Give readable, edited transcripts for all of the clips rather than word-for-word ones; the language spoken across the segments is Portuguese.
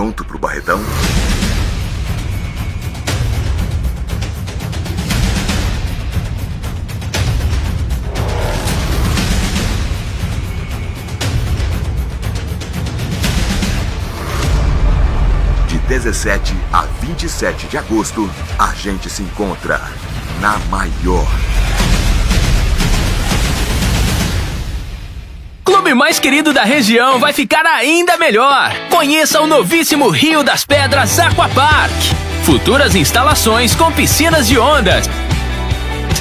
pronto pro Barretão? De 17 a 27 de agosto, a gente se encontra na maior. Clube mais querido da região vai ficar ainda melhor. Conheça o novíssimo Rio das Pedras Aquapark. Futuras instalações com piscinas de ondas,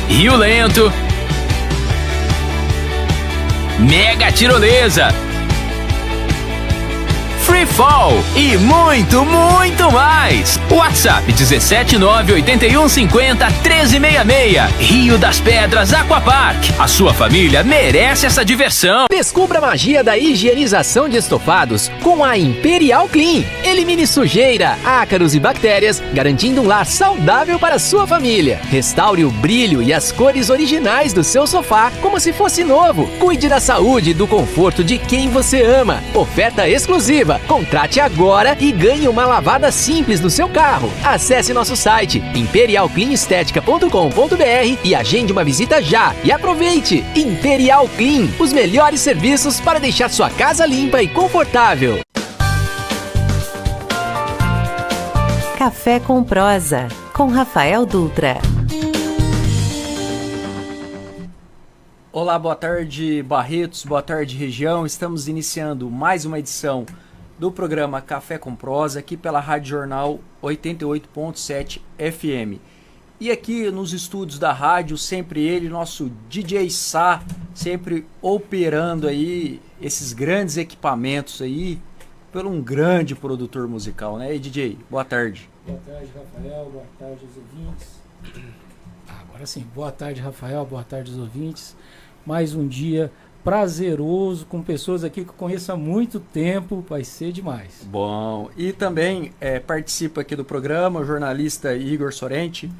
rio lento, mega tirolesa, free fall e muito, muito mais. WhatsApp 17981501366. Rio das Pedras Aquapark. A sua família merece essa diversão. Descubra a magia da higienização de estofados com a Imperial Clean. Elimine sujeira, ácaros e bactérias, garantindo um lar saudável para a sua família. Restaure o brilho e as cores originais do seu sofá como se fosse novo. Cuide da saúde e do conforto de quem você ama. Oferta exclusiva. Contrate agora e ganhe uma lavada simples no seu carro. Acesse nosso site imperialcleanestetica.com.br e agende uma visita já. E aproveite! Imperial Clean, os melhores serviços para deixar sua casa limpa e confortável. Café com Prosa, com Rafael Dutra. Olá, boa tarde Barretos, boa tarde região. Estamos iniciando mais uma edição do programa Café com Prosa, aqui pela Rádio Jornal 88.7 FM. E aqui nos estúdios da rádio, sempre ele, nosso DJ Sá, sempre operando aí esses grandes equipamentos aí, por um grande produtor musical, né? E DJ, boa tarde. Boa tarde, Rafael, boa tarde aos ouvintes. Agora sim, boa tarde, Rafael, boa tarde aos ouvintes. Mais um dia prazeroso, com pessoas aqui que eu conheço há muito tempo, vai ser demais. Bom, e também participa aqui do programa o jornalista Igor Sorrenti.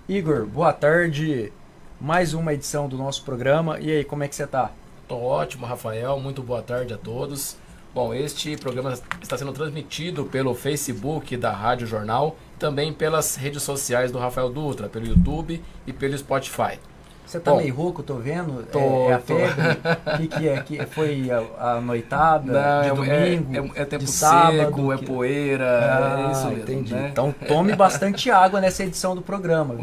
Igor, boa tarde, mais uma edição do nosso programa. E aí, como é que você tá? Tô ótimo, Rafael, muito boa tarde a todos. Bom, este programa está sendo transmitido pelo Facebook da Rádio Jornal, também pelas redes sociais do Rafael Dutra, pelo YouTube e pelo Spotify. Você tá meio rouco, tô vendo? É a febre? O que é? Foi a noitada de domingo? É tempo de sábado, seco, é poeira, é isso mesmo. Entendi. Né? Então tome bastante água nessa edição do programa.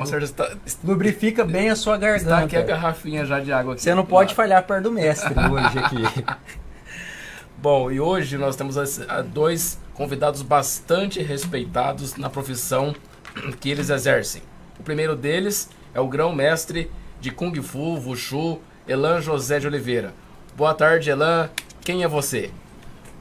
Lubrifica bem a sua garganta. Está aqui a garrafinha já de água. Aqui. Você não pode falhar perto do mestre hoje aqui. Bom, e hoje nós temos dois convidados bastante respeitados na profissão que eles exercem. O primeiro deles é o grão-mestre de Kung Fu, Wushu, Elan José de Oliveira. Boa tarde, Elan. Quem é você?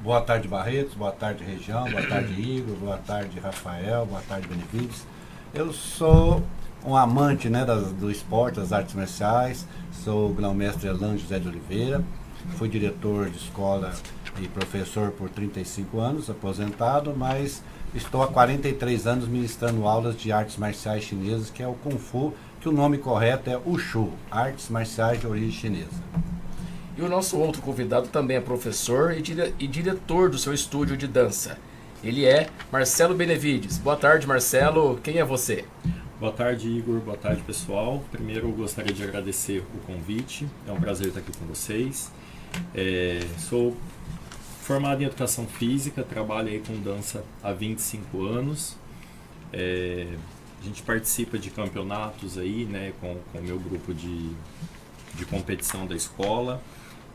Boa tarde, Barretos. Boa tarde, região. Boa tarde, Igor. Boa tarde, Rafael. Boa tarde, Benevides. Eu sou um amante, né, do esporte, das artes marciais. Sou o grão-mestre Elan José de Oliveira. Fui diretor de escola e professor por 35 anos, aposentado, mas estou há 43 anos ministrando aulas de artes marciais chinesas, que é o Kung Fu, que o nome correto é Wushu, artes marciais de origem chinesa. E o nosso outro convidado também é professor e diretor do seu estúdio de dança. Ele é Marcelo Benevides. Boa tarde, Marcelo. Quem é você? Boa tarde, Igor. Boa tarde, pessoal. Primeiro, eu gostaria de agradecer o convite. É um prazer estar aqui com vocês. Sou formado em Educação Física, trabalho aí com dança há 25 anos. A gente participa de campeonatos aí, né, com o meu grupo de competição da escola.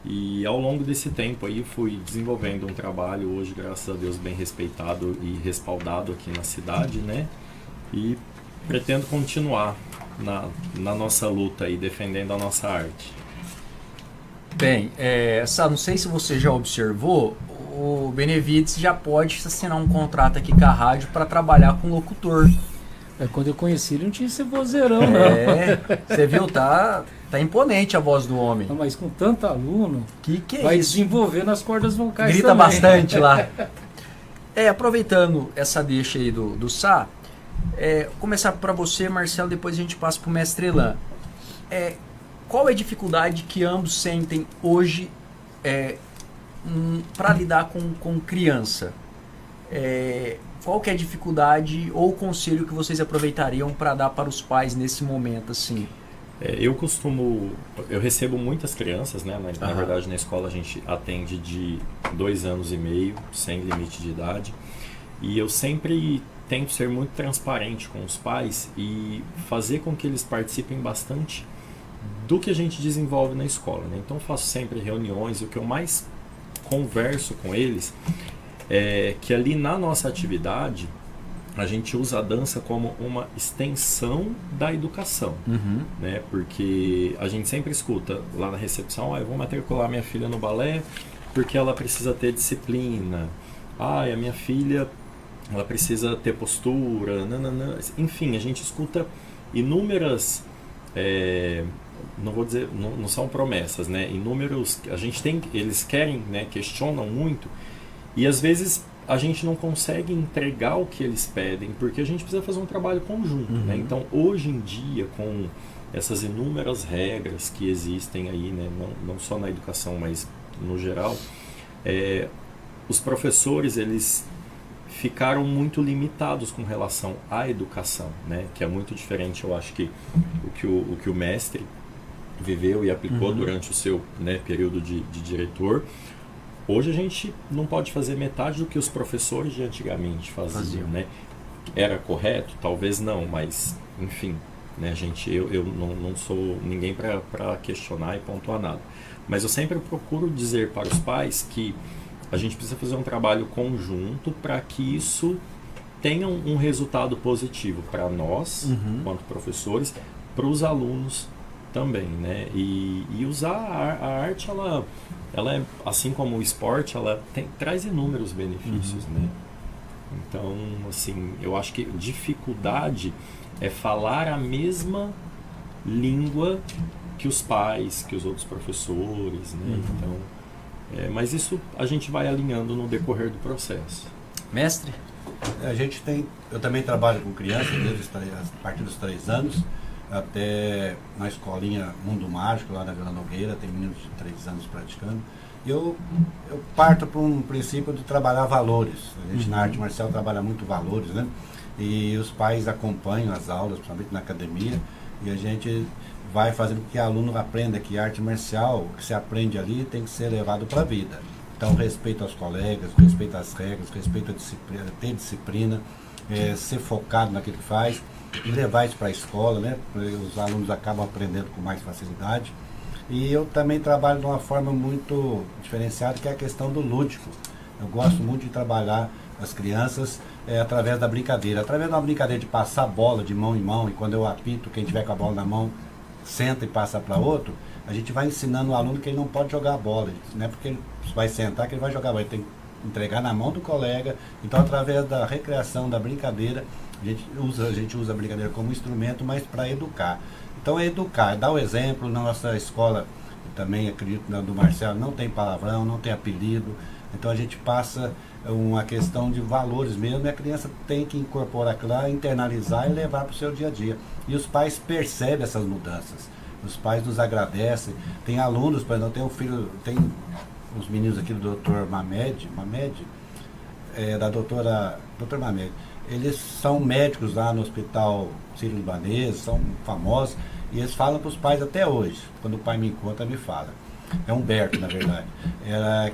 E ao longo desse tempo aí fui desenvolvendo um trabalho hoje, graças a Deus, bem respeitado e respaldado aqui na cidade, né? E pretendo continuar na nossa luta aí, defendendo a nossa arte. Bem, não sei se você já observou, o Benevides já pode assinar um contrato aqui com a rádio para trabalhar com locutor. Quando eu conheci ele não tinha esse vozeirão, não. Você viu, tá imponente a voz do homem. Não, mas com tanto aluno, que vai isso? Desenvolvendo as cordas vocais Grita também. bastante lá. Aproveitando essa deixa aí do Sá, começar para você, Marcelo, depois a gente passa para o mestre Elan. Qual é a dificuldade que ambos sentem hoje para lidar com criança? qual que é a dificuldade ou o conselho que vocês aproveitariam para dar para os pais nesse momento, assim? Eu recebo muitas crianças, né? Na verdade, na escola a gente atende de 2 anos e meio, sem limite de idade. E eu sempre tento ser muito transparente com os pais e fazer com que eles participem bastante do que a gente desenvolve na escola, né? Então eu faço sempre reuniões e o que eu mais converso com eles é que ali na nossa atividade a gente usa a dança como uma extensão da educação, né? Porque a gente sempre escuta lá na recepção, eu vou matricular minha filha no balé porque ela precisa ter disciplina, a minha filha ela precisa ter postura, nananã. Enfim, a gente escuta inúmeras, não vou dizer, não são promessas, né? Inúmeros, eles querem, né? Questionam muito e às vezes a gente não consegue entregar o que eles pedem, porque a gente precisa fazer um trabalho conjunto, né? Então, hoje em dia, com essas inúmeras regras que existem aí, né? Não só na educação, mas no geral, os professores, eles ficaram muito limitados com relação à educação, né? Que é muito diferente, eu acho, que o que o mestre viveu e aplicou durante o seu, né, período de diretor. Hoje a gente não pode fazer metade do que os professores de antigamente faziam, né? Era correto? Talvez não, mas enfim, né, gente, eu não sou ninguém para questionar e pontuar nada. Mas eu sempre procuro dizer para os pais que a gente precisa fazer um trabalho conjunto para que isso tenha um resultado positivo para nós, quanto professores, para os alunos também, né? E usar a arte, ela é, assim como o esporte, ela traz inúmeros benefícios, né? Então, assim, eu acho que dificuldade é falar a mesma língua que os pais, que os outros professores, né? Então, mas isso a gente vai alinhando no decorrer do processo. Mestre? Eu também trabalho com crianças a partir dos 3 anos, até na escolinha Mundo Mágico, lá na Vila Nogueira, tem meninos de 3 anos praticando. E eu parto para um princípio de trabalhar valores. A gente na arte marcial trabalha muito valores, né? E os pais acompanham as aulas, principalmente na academia, e a gente vai fazendo com que o aluno aprenda que a arte marcial, o que se aprende ali, tem que ser levado para a vida. Então, respeito aos colegas, respeito às regras, respeito à disciplina, ter disciplina, ser focado naquilo que faz, e levar isso para a escola, né? Os alunos acabam aprendendo com mais facilidade. E eu também trabalho de uma forma muito diferenciada, que é a questão do lúdico. Eu gosto muito de trabalhar as crianças através da brincadeira. Através de uma brincadeira de passar a bola de mão em mão, e quando eu apito, quem tiver com a bola na mão, senta e passa para outro, a gente vai ensinando o aluno que ele não pode jogar a bola. Não é porque ele vai sentar que ele vai jogar a bola, ele tem que entregar na mão do colega. Então, através da recreação, da brincadeira, a gente usa a brincadeira como instrumento, mas para educar. Então é educar, dar o exemplo. Na nossa escola, também acredito, do Marcelo, não tem palavrão, não tem apelido. Então a gente passa uma questão de valores mesmo, e a criança tem que incorporar aquilo lá, internalizar e levar para o seu dia a dia. E os pais percebem essas mudanças. Os pais nos agradecem. Tem alunos, por exemplo, tem um filho, tem os meninos aqui do Dr. Mamed, da doutora Mamed. Eles são médicos lá no Hospital Sírio-Libanês, são famosos, e eles falam para os pais até hoje. Quando o pai me encontra, me fala. É Humberto, na verdade.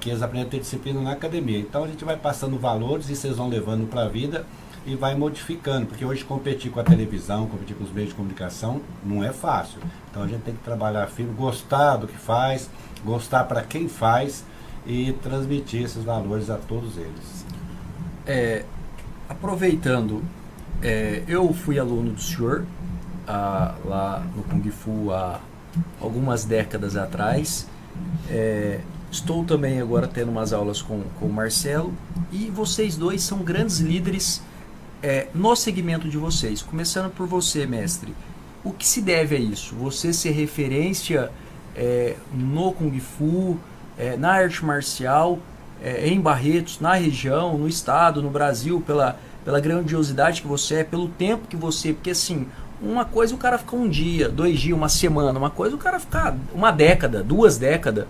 Que eles aprendem a ter disciplina na academia. Então a gente vai passando valores e vocês vão levando para a vida e vai modificando. Porque hoje competir com a televisão, competir com os meios de comunicação, não é fácil. Então a gente tem que trabalhar firme, gostar do que faz, gostar para quem faz e transmitir esses valores a todos eles. Aproveitando, eu fui aluno do senhor lá no Kung Fu há algumas décadas atrás. Estou também agora tendo umas aulas com o Marcelo, e vocês dois são grandes líderes no segmento de vocês. Começando por você, mestre, o que se deve a isso? Você ser referência no Kung Fu, na arte marcial, em Barretos, na região, no estado, no Brasil, pela grandiosidade que você é, pelo tempo que você... Porque assim, uma coisa o cara ficar um dia, 2 dias, uma semana, uma coisa o cara ficar uma década, 2 décadas.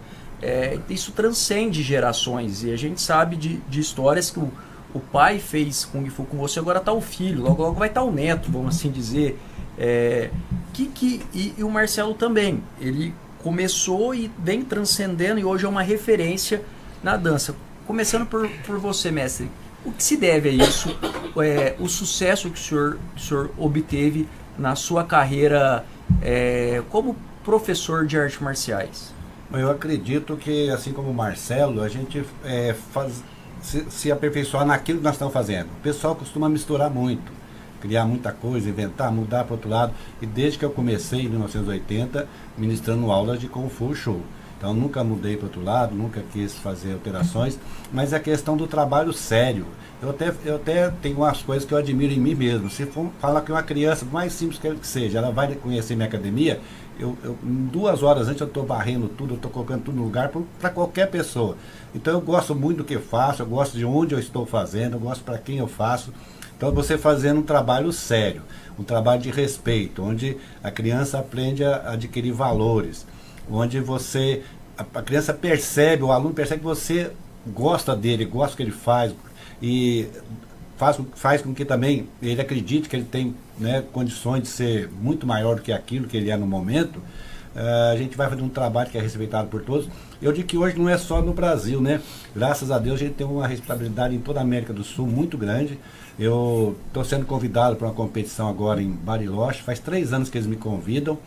Isso transcende gerações, e a gente sabe de histórias que o o pai fez Kung Fu com você, agora tá o filho, logo logo vai estar o neto, vamos assim dizer. E o Marcelo também, ele começou e vem transcendendo e hoje é uma referência na dança. Começando por você, mestre, o que se deve a isso? O sucesso que o senhor obteve na sua carreira como professor de artes marciais? Eu acredito que, assim como o Marcelo, a gente se aperfeiçoar naquilo que nós estamos fazendo. O pessoal costuma misturar muito, criar muita coisa, inventar, mudar para o outro lado. E desde que eu comecei em 1980, ministrando aulas de Kung Fu Show. Então nunca mudei para o outro lado, nunca quis fazer alterações, mas é questão do trabalho sério. Eu até tenho umas coisas que eu admiro em mim mesmo. Se for falar que uma criança, por mais simples que seja, ela vai conhecer minha academia, em 2 horas antes eu estou varrendo tudo, eu estou colocando tudo no lugar para qualquer pessoa. Então eu gosto muito do que faço, eu gosto de onde eu estou fazendo, eu gosto para quem eu faço. Então você fazendo um trabalho sério, um trabalho de respeito, onde a criança aprende a adquirir valores, onde a criança percebe, o aluno percebe que você gosta dele, gosta do que ele faz, e faz com que também ele acredite que ele tem, né, condições de ser muito maior do que aquilo que ele é no momento. A gente vai fazer um trabalho que é respeitado por todos. Eu digo que hoje não é só no Brasil, né? Graças a Deus a gente tem uma respeitabilidade em toda a América do Sul muito grande. Eu estou sendo convidado para uma competição agora em Bariloche, faz 3 anos que eles me convidam.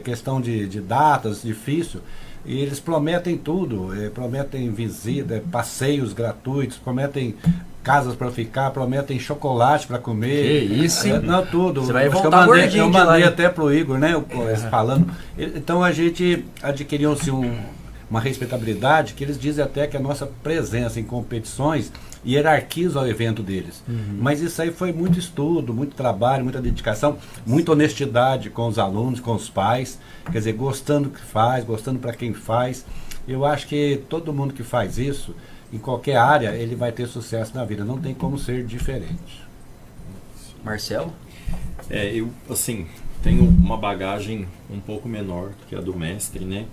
Questão de datas, difícil. E eles prometem tudo, prometem visita, passeios gratuitos, prometem casas para ficar, prometem chocolate para comer. Que isso, hein? Não, tudo. Você vai voltar gordinho. Eu mandei até pro Igor, né? Falando. Então a gente adquiriu-se uma respeitabilidade que eles dizem até que a nossa presença em competições hierarquiza o evento deles. Mas isso aí foi muito estudo, muito trabalho, muita dedicação, muita honestidade com os alunos, com os pais, quer dizer, gostando do que faz, gostando para quem faz. Eu acho que todo mundo que faz isso, em qualquer área, ele vai ter sucesso na vida, não tem como ser diferente. Marcelo? Eu, assim, tenho uma bagagem um pouco menor que a do mestre, né?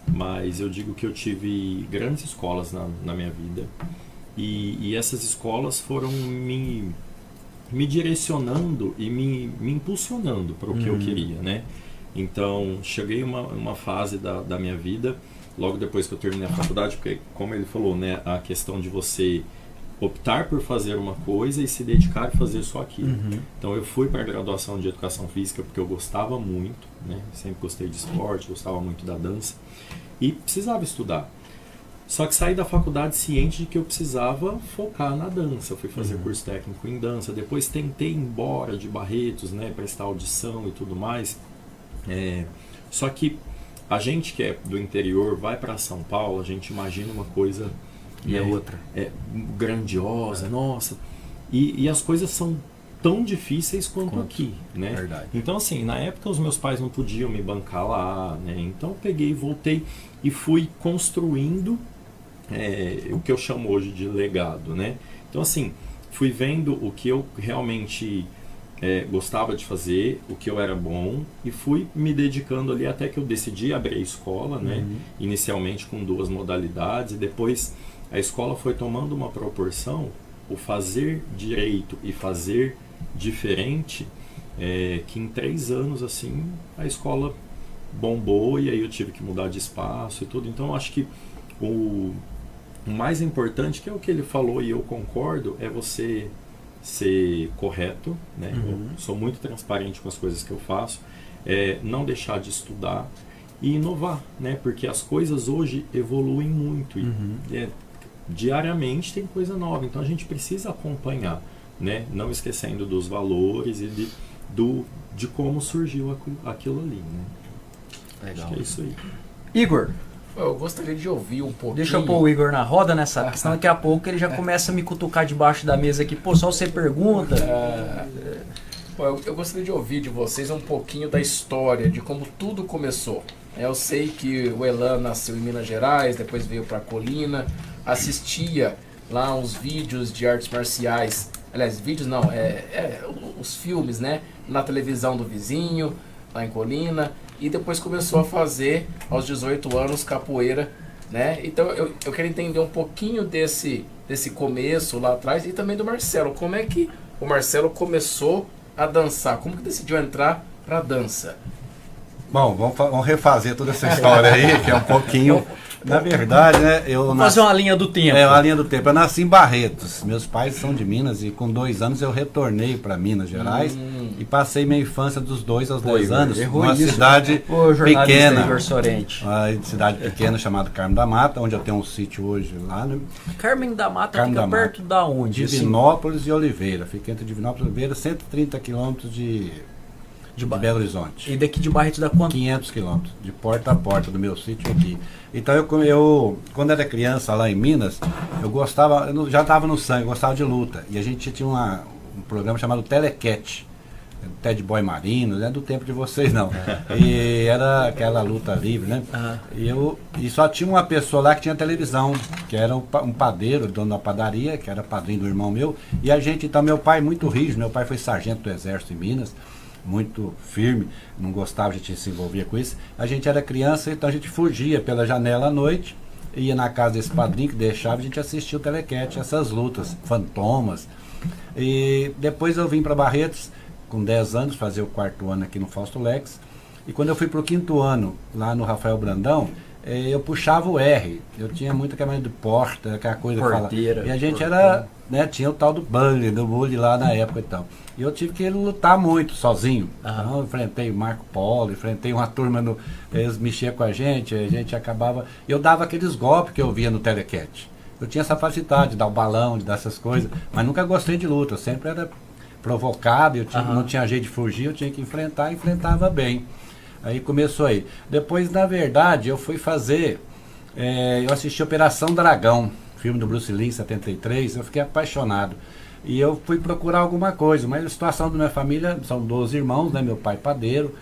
Mas eu digo que eu tive grandes escolas na minha vida. E essas escolas foram me direcionando e me impulsionando para o que eu queria, né? Então, cheguei uma fase da minha vida, logo depois que eu terminei a faculdade, porque, como ele falou, né, a questão de você optar por fazer uma coisa e se dedicar a fazer só aquilo. Então, eu fui para a graduação de Educação Física porque eu gostava muito, né? Sempre gostei de esporte, gostava muito da dança e precisava estudar. Só que saí da faculdade ciente de que eu precisava focar na dança. Eu fui fazer curso técnico em dança. Depois tentei ir embora de Barretos, né, prestar audição e tudo mais. Só que a gente que é do interior vai para São Paulo, a gente imagina uma coisa e é outra. Grandiosa, nossa. E as coisas são tão difíceis quanto aqui, né? Verdade. Então, assim, na época os meus pais não podiam me bancar lá, né? Então eu peguei, voltei e fui construindo o que eu chamo hoje de legado, né? Então, assim, fui vendo o que eu realmente gostava de fazer, o que eu era bom, e fui me dedicando ali até que eu decidi abrir a escola, né? Inicialmente com 2 modalidades, e depois a escola foi tomando uma proporção, o fazer direito e fazer diferente, que em 3 anos, assim, a escola bombou, e aí eu tive que mudar de espaço e tudo. Então, acho que o mais importante, que é o que ele falou e eu concordo, é você ser correto, né? Eu sou muito transparente com as coisas que eu faço, não deixar de estudar e inovar, né? Porque as coisas hoje evoluem muito e diariamente tem coisa nova, então a gente precisa acompanhar, né? Não esquecendo dos valores e de como surgiu aquilo ali, né? Legal. Acho que é isso aí. Igor, Eu gostaria de ouvir um pouquinho. deixa eu pôr o Igor na roda nessa, porque senão daqui a pouco ele já começa a me cutucar debaixo da mesa aqui. Pô, só você pergunta. Eu gostaria de ouvir de vocês um pouquinho da história, de como tudo começou. Eu sei que o Elan nasceu em Minas Gerais, depois veio para Colina, assistia lá uns vídeos de artes marciais, aliás, vídeos não, os filmes, né, na televisão do vizinho, lá em Colina, e depois começou a fazer, aos 18 anos, capoeira, né? Então eu quero entender um pouquinho desse desse começo lá atrás e também do Marcelo. Como é que o Marcelo começou a dançar? Como que decidiu entrar pra dança? Bom, vamos refazer toda essa história aí, que é um pouquinho... Na verdade, né, Vamos fazer uma linha do tempo. Uma linha do tempo. Eu nasci em Barretos. Meus pais são de Minas e com 2 anos eu retornei para Minas Gerais e passei minha infância dos 2 aos 10 anos numa cidade pequena. Uma cidade pequena chamada Carmo da Mata, onde eu tenho um sítio hoje lá. Né? Carmo da Mata fica perto da onde? Divinópolis e Oliveira. Fica entre Divinópolis e Oliveira, 130 quilômetros de Belo Horizonte. E daqui de Barretos dá quanto? 500 quilômetros, de porta a porta do meu sítio aqui. Então eu quando era criança lá em Minas, eu já estava no sangue, eu gostava de luta. E a gente tinha um programa chamado Telecat, Ted Boy Marino, não é do tempo de vocês não. E era aquela luta livre, né? E só tinha uma pessoa lá que tinha televisão, que era um padeiro, dono da padaria, que era padrinho do irmão meu. E a gente, então, meu pai muito rígido, meu pai foi sargento do exército em Minas, muito firme, não gostava, a gente se envolvia com isso. A gente era criança, então a gente fugia pela janela à noite, ia na casa desse padrinho que deixava, a gente assistia o Telecat, essas lutas, fantomas. E depois eu vim para Barretos, com 10 anos, fazer o 4º ano aqui no Fausto Lex. E quando eu fui para o 5º ano, lá no Rafael Brandão, eu puxava o R. Eu tinha muita câmera de porta, aquela coisa Porteira, que fala. E a gente era, né, tinha o tal do bully lá na época e tal. E eu tive que lutar muito sozinho. Então eu enfrentei o Marco Polo, enfrentei uma turma, eles mexiam com a gente acabava... Eu dava aqueles golpes que eu via no Telecat. Eu tinha essa facilidade de dar o balão, de dar essas coisas, mas nunca gostei de luta. Eu sempre era provocado, não tinha jeito de fugir, eu tinha que enfrentar, enfrentava bem. Aí começou aí. Depois, na verdade, eu fui fazer... eu assisti Operação Dragão, filme do Bruce Lee, em 73, eu fiquei apaixonado. E eu fui procurar alguma coisa, mas a situação da minha família, são 12 irmãos, né, meu pai padeiro,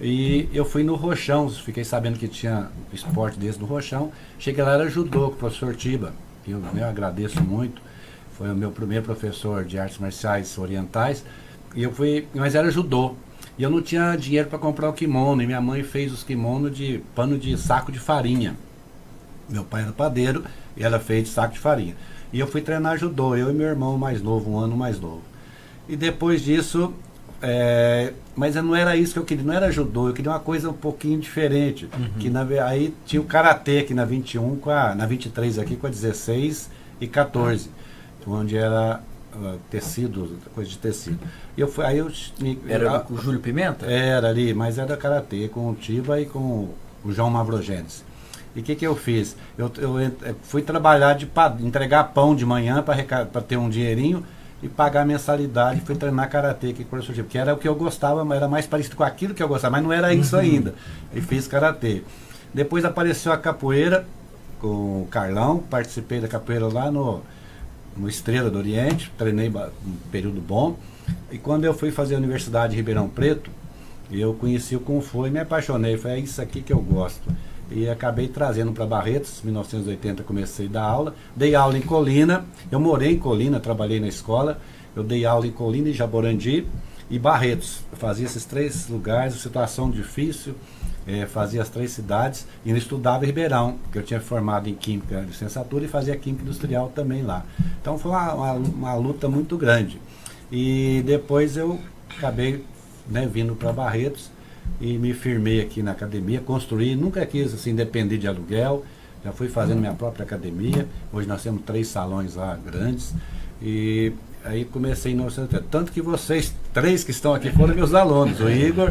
e eu fui no Rochão, fiquei sabendo que tinha esporte desse no Rochão, cheguei lá, era judô com o professor Tiba, que eu agradeço muito, foi o meu primeiro professor de artes marciais orientais, e eu fui, mas era judô. E eu não tinha dinheiro para comprar o kimono, e minha mãe fez os kimonos de pano de saco de farinha. Meu pai era padeiro e ela fez de saco de farinha. E eu fui treinar judô, eu e meu irmão mais novo, um ano mais novo. E depois disso, mas não era isso que eu queria, não era judô, eu queria uma coisa um pouquinho diferente. Que aí tinha o karatê aqui na 21, na 23 aqui com a 16 e 14, onde era... tecido, coisa de tecido. E eu fui, era com o Júlio Pimenta? Era ali, mas era karatê com o Tiba e com o João Mavrogenes. E o que eu fiz? Eu fui trabalhar entregar pão de manhã para ter um dinheirinho e pagar a mensalidade. Fui treinar karatê aqui com o Tiba, que era o que eu gostava, mas era mais parecido com aquilo que eu gostava, mas não era isso ainda. E fiz karatê. Depois apareceu a capoeira com o Carlão, participei da capoeira lá no Estrela do Oriente, treinei um período bom, e quando eu fui fazer a Universidade de Ribeirão Preto, eu conheci o Kung Fu e me apaixonei, foi isso aqui que eu gosto, e acabei trazendo para Barretos. Em 1980 comecei a dar aula, dei aula em Colina, eu morei em Colina, trabalhei na escola, eu dei aula em Colina, em Jaborandi e Barretos, eu fazia esses 3 lugares, situação difícil, fazia as 3 cidades e estudava em Ribeirão, porque eu tinha formado em Química, licenciatura, e fazia Química Industrial também lá. Então foi uma luta muito grande. E depois eu acabei, né, vindo para Barretos e me firmei aqui na academia, construí, nunca quis assim, depender de aluguel, já fui fazendo minha própria academia. Hoje nós temos 3 salões lá grandes, e aí comecei em 1980. Tanto que vocês 3 que estão aqui foram meus alunos, o Igor,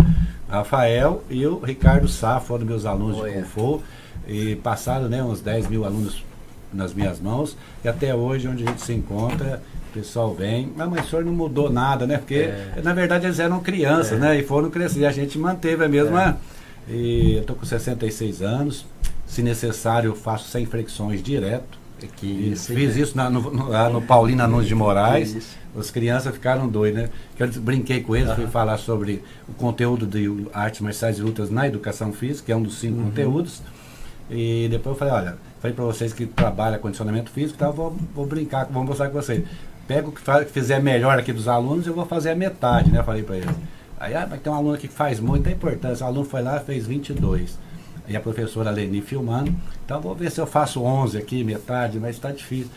Rafael e o Ricardo Sá foram meus alunos de Kung Fu, e passaram, né, uns 10 mil alunos nas minhas mãos, e até hoje, onde a gente se encontra, o pessoal vem, mas o senhor não mudou nada, né, porque na verdade eles eram crianças, né, e foram crescer, e a gente manteve a mesma, e eu estou com 66 anos, se necessário eu faço 100 flexões direto, fiz isso lá no Paulina Nunes de Moraes. As crianças ficaram doidas, né? Que eu brinquei com eles, fui falar sobre o conteúdo de artes marciais e lutas na educação física, que é um dos 5 conteúdos. E depois eu falei, falei para vocês que trabalham condicionamento físico, então vou brincar, vou mostrar com vocês. Pega o que fizer melhor aqui dos alunos, eu vou fazer a metade, né? Falei para eles. Aí, mas tem um aluno aqui que faz muita importância. O aluno foi lá e fez 22. E a professora Leni filmando. Então vou ver se eu faço 11 aqui, metade, mas está difícil.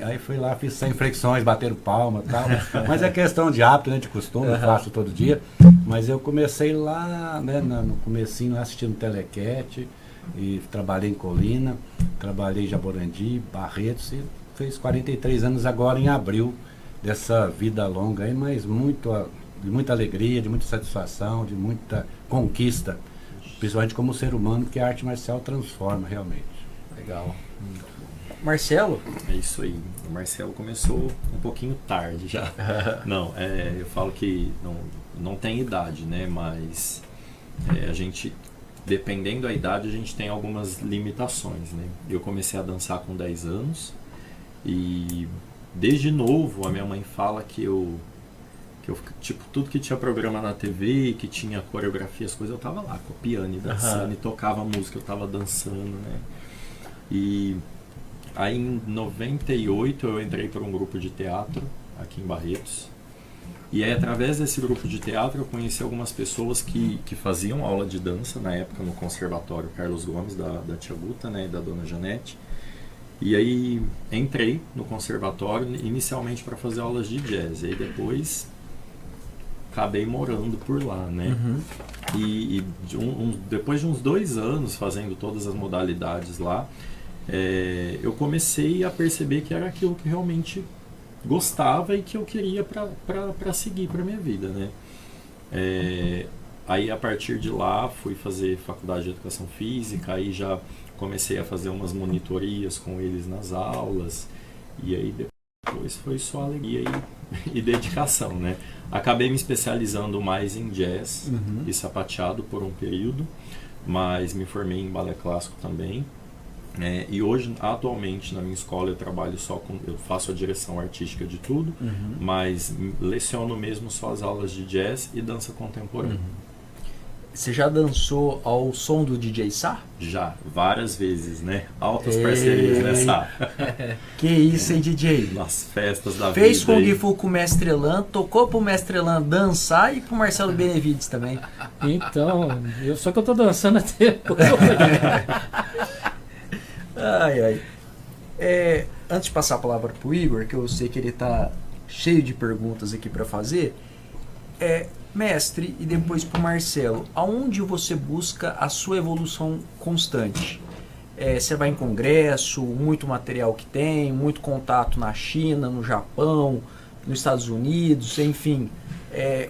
Aí fui lá, fiz 100 flexões, bateram palma e tal. Mas é questão de hábito, né, de costume, eu faço todo dia. Mas eu comecei lá, né, no comecinho, assistindo Telequete, e trabalhei em Colina, trabalhei em Jaborandi, Barretos, e fez 43 anos agora em abril dessa vida longa aí, mas de muita alegria, de muita satisfação, de muita conquista, principalmente como ser humano, que a arte marcial transforma realmente. Legal. Marcelo? É isso aí. O Marcelo começou um pouquinho tarde já. Não, eu falo que não tem idade, né? Mas a gente, dependendo da idade, a gente tem algumas limitações, né? Eu comecei a dançar com 10 anos e desde novo a minha mãe fala que eu tipo, tudo que tinha programa na TV, que tinha coreografia, as coisas, eu tava lá copiando e dançando, e tocava música, eu tava dançando, né? E aí em 98 eu entrei para um grupo de teatro aqui em Barretos. E aí através desse grupo de teatro eu conheci algumas pessoas que faziam aula de dança na época no Conservatório Carlos Gomes, da Tia Guta, né, e da Dona Janete. E aí entrei no conservatório inicialmente para fazer aulas de jazz. E aí depois acabei morando por lá, né? E depois de uns 2 anos fazendo todas as modalidades lá, eu comecei a perceber que era aquilo que realmente gostava e que eu queria para seguir para minha vida, né? Aí a partir de lá fui fazer faculdade de educação física, aí já comecei a fazer umas monitorias com eles nas aulas, e aí depois foi só alegria e dedicação, né? Acabei me especializando mais em jazz e sapateado por um período, mas me formei em balé clássico também. E hoje, atualmente, na minha escola eu trabalho eu faço a direção artística de tudo, mas leciono mesmo só as aulas de jazz e dança contemporânea. Você já dançou ao som do DJ Sá? Já, várias vezes, né? Altas parcerias nessa. Que isso, hein, DJ? Nas festas da Fez vida. Kung Fu com o Mestre Elan, tocou pro Mestre Elan dançar e pro Marcelo Benevides também. Então, só que eu tô dançando até Ai. Antes de passar a palavra pro Igor, que eu sei que ele tá cheio de perguntas aqui para fazer, mestre, e depois pro Marcelo, aonde você busca a sua evolução constante? Você vai em congresso, muito material que tem, muito contato na China, no Japão, nos Estados Unidos, enfim.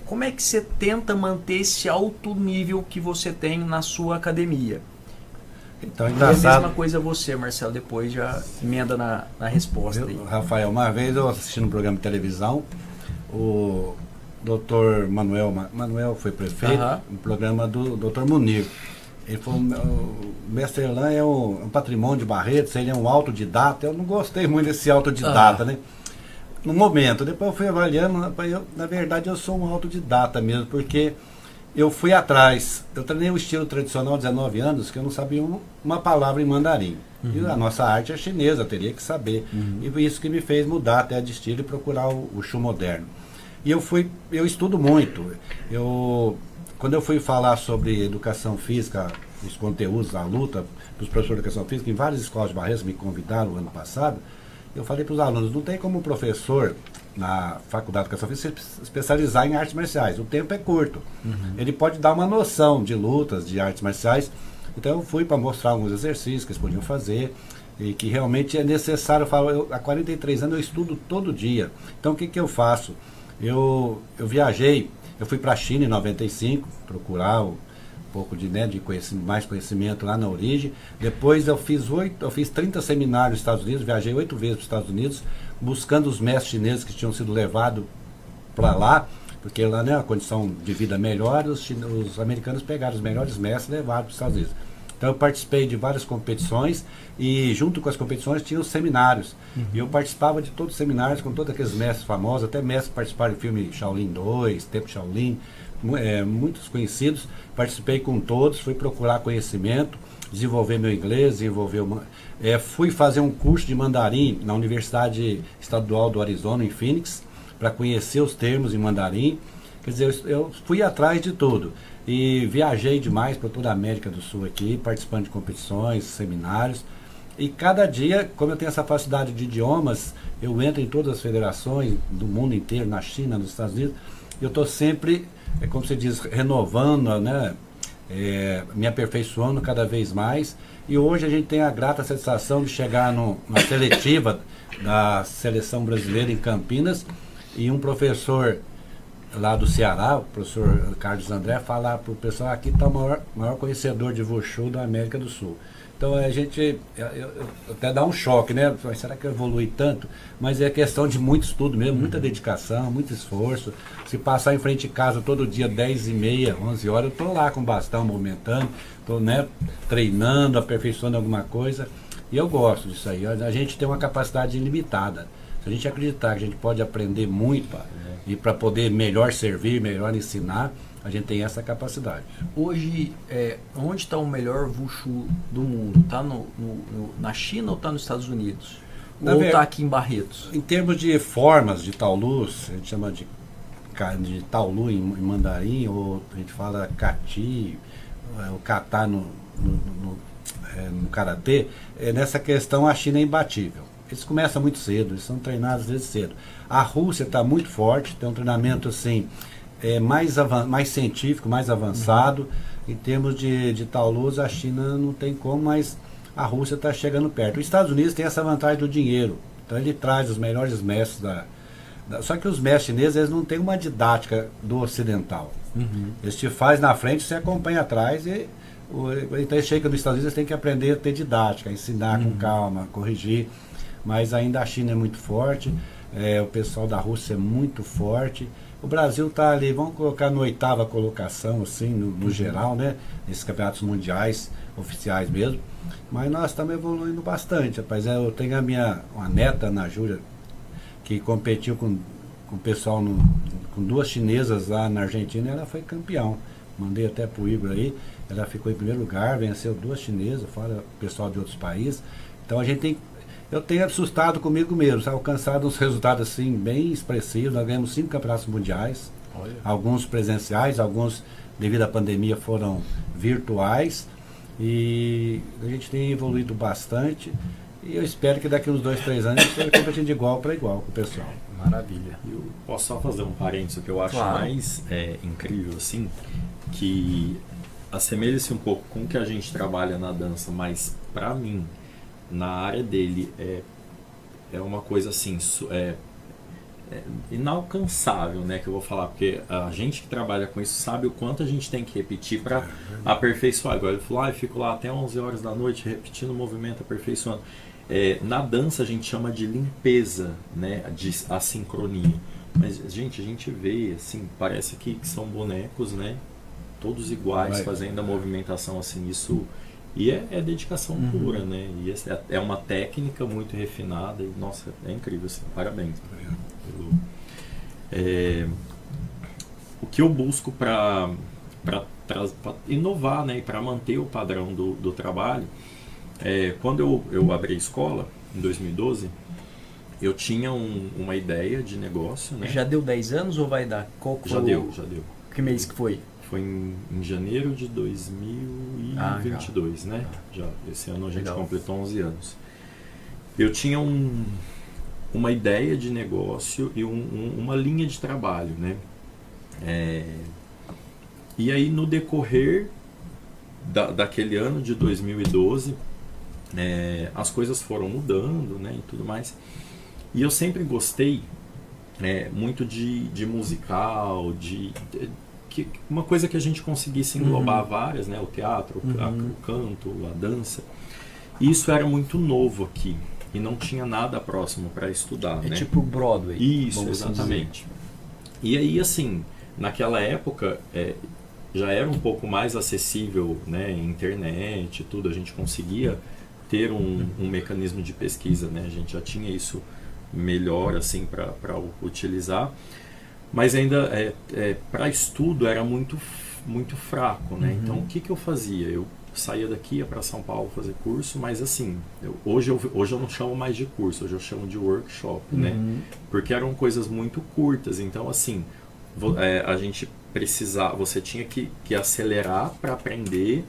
Como é que você tenta manter esse alto nível que você tem na sua academia? Então, engraçado. É a mesma coisa você, Marcelo, depois já emenda na resposta. Rafael, uma vez eu assisti um programa de televisão, o Dr. Manuel foi prefeito, um programa do Dr. Munir. Ele falou, o Mestre Elan é um patrimônio de Barretos, ele é um autodidata. Eu não gostei muito desse autodidata, né? No momento, depois eu fui avaliando, na verdade eu sou um autodidata mesmo, porque eu fui atrás, eu treinei o estilo tradicional há 19 anos, que eu não sabia uma palavra em mandarim. E a nossa arte é chinesa, eu teria que saber. E isso que me fez mudar até de estilo e procurar o Shu moderno. E eu estudo muito. Quando eu fui falar sobre educação física, os conteúdos, a luta dos professores de educação física, em várias escolas de Barretos me convidaram ano passado, eu falei para os alunos, não tem como um professor na faculdade de educação física se especializar em artes marciais. O tempo é curto. Ele pode dar uma noção de lutas, de artes marciais. Então eu fui para mostrar alguns exercícios que eles podiam fazer e que realmente é necessário. Há 43 anos eu estudo todo dia. Então o que eu faço? Eu viajei, eu fui para a China em 95, procurar um pouco de mais conhecimento lá na origem. Depois eu fiz 30 seminários nos Estados Unidos, viajei 8 vezes para os Estados Unidos, buscando os mestres chineses que tinham sido levados para lá, porque lá, né, a condição de vida melhor, os americanos pegaram os melhores mestres e levaram para os Estados Unidos. Então eu participei de várias competições e junto com as competições tinha os seminários. E eu participava de todos os seminários com todos aqueles mestres famosos, até mestres participaram do filme Shaolin 2, Tempo Shaolin, muitos conhecidos. Participei com todos, fui procurar conhecimento, desenvolver meu inglês, fui fazer um curso de mandarim na Universidade Estadual do Arizona, em Phoenix, para conhecer os termos em mandarim. Quer dizer, eu fui atrás de tudo. E viajei demais para toda a América do Sul aqui, participando de competições, seminários. E cada dia, como eu tenho essa facilidade de idiomas, eu entro em todas as federações do mundo inteiro, na China, nos Estados Unidos, eu estou sempre, como se diz, renovando, né? Me aperfeiçoando cada vez mais. E hoje a gente tem a grata satisfação de chegar numa seletiva da seleção brasileira em Campinas, e um professor lá do Ceará, o professor Carlos André, falar para o pessoal: aqui está o maior conhecedor de Wushu da América do Sul. Então a gente até dá um choque, né? Será que eu evolui tanto? Mas é questão de muito estudo mesmo, muita dedicação, muito esforço. Se passar em frente de casa todo dia 10h30, 11 horas, eu estou lá com o bastão movimentando, estou, né, treinando, aperfeiçoando alguma coisa. E eu gosto disso aí. A gente tem uma capacidade ilimitada. Se a gente acreditar que a gente pode aprender muito e para poder melhor servir, melhor ensinar, a gente tem essa capacidade. Hoje, onde está o melhor Wushu do mundo? Está na China ou está nos Estados Unidos? Ou está aqui em Barretos? Em termos de formas de Taolus, a gente chama de Taolu em mandarim, ou a gente fala Kati, o Kata no Karatê. Nessa questão a China é imbatível. Eles começam muito cedo, eles são treinados desde cedo. A Rússia está muito forte, tem um treinamento assim, mais científico, mais avançado. Em termos de Taolus, a China não tem como, mas a Rússia está chegando perto. Os Estados Unidos tem essa vantagem do dinheiro, então ele traz os melhores mestres só que os mestres chineses, eles não têm uma didática do ocidental. Eles te fazem na frente, você acompanha atrás, então chega nos Estados Unidos, eles têm que aprender a ter didática, ensinar com calma, corrigir. Mas ainda a China é muito forte, o pessoal da Rússia é muito forte. O Brasil está ali, vamos colocar na 8ª colocação, assim, no geral, né? Nesses campeonatos mundiais, oficiais mesmo. Mas nós estamos evoluindo bastante, rapaz. Eu tenho uma neta, Ana Júlia, que competiu com o pessoal, com 2 chinesas lá na Argentina, e ela foi campeão. Mandei até pro Igor aí, ela ficou em primeiro lugar, venceu 2 chinesas, fora o pessoal de outros países. Então a gente eu tenho assustado comigo mesmo, alcançado uns resultados assim bem expressivos. Nós ganhamos 5 campeonatos mundiais. Olha. Alguns presenciais, alguns devido à pandemia foram virtuais, e a gente tem evoluído bastante, e eu espero que daqui uns 2, 3 anos a gente esteja competindo de igual para igual com o pessoal. Maravilha. Eu posso só fazer um parênteses que eu acho claro. mais incrível, assim, que assemelha-se um pouco com o que a gente trabalha na dança, mas para mim, na área dele, é uma coisa assim, inalcançável, né, que eu vou falar, porque a gente que trabalha com isso sabe o quanto a gente tem que repetir para aperfeiçoar. Agora ele falou, eu fico lá até 11 horas da noite repetindo o movimento, aperfeiçoando. Na dança a gente chama de limpeza, né, de assincronia. Mas, gente, a gente vê, assim, parece que são bonecos, né, todos iguais, fazendo a movimentação assim, isso... E é dedicação pura, né? E é uma técnica muito refinada e, nossa, é incrível, assim. Parabéns. O que eu busco para inovar, né? E para manter o padrão do trabalho, quando eu abri a escola, em 2012, eu tinha uma ideia de negócio, né? Já deu 10 anos ou vai dar? Já deu. Que mês que foi? Foi em janeiro de 2022, né? Já, esse ano a gente completou 11 anos. Eu tinha uma ideia de negócio e uma linha de trabalho, né? E aí, no decorrer daquele ano de 2012, as coisas foram mudando, né? E tudo mais. E eu sempre gostei muito de musical, uma coisa que a gente conseguisse englobar várias, né? O teatro, o canto, a dança. E isso era muito novo aqui e não tinha nada próximo para estudar, né? Tipo Broadway. Isso, exatamente. E aí, assim, naquela época já era um pouco mais acessível, né? Internet, tudo, a gente conseguia ter um mecanismo de pesquisa, né? A gente já tinha isso melhor, assim, para utilizar. Mas ainda para estudo era muito fraco, né? Então o que eu fazia? Eu saía daqui, ia para São Paulo fazer curso, mas assim, hoje eu não chamo mais de curso, hoje eu chamo de workshop, né? Porque eram coisas muito curtas, então assim, a gente precisava, você tinha que acelerar para aprender,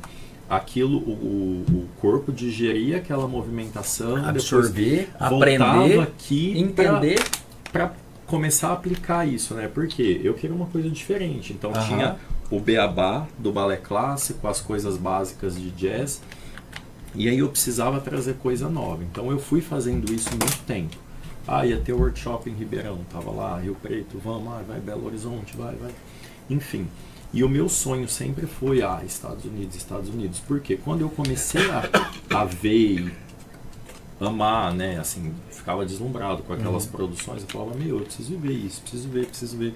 aquilo, o corpo digeria aquela movimentação, absorver, aprender, voltava aqui entender para começar a aplicar isso, né? Porque eu queria uma coisa diferente. Então tinha o beabá do balé clássico, as coisas básicas de jazz, e aí eu precisava trazer coisa nova. Então eu fui fazendo isso muito tempo. Ia ter workshop em Ribeirão, tava lá, Rio Preto, vamos, vai Belo Horizonte, vai. Enfim. E o meu sonho sempre foi, Estados Unidos. Porque quando eu comecei a ver e amar, né, assim, ficava deslumbrado com aquelas produções, eu falava, eu preciso ver isso, preciso ver.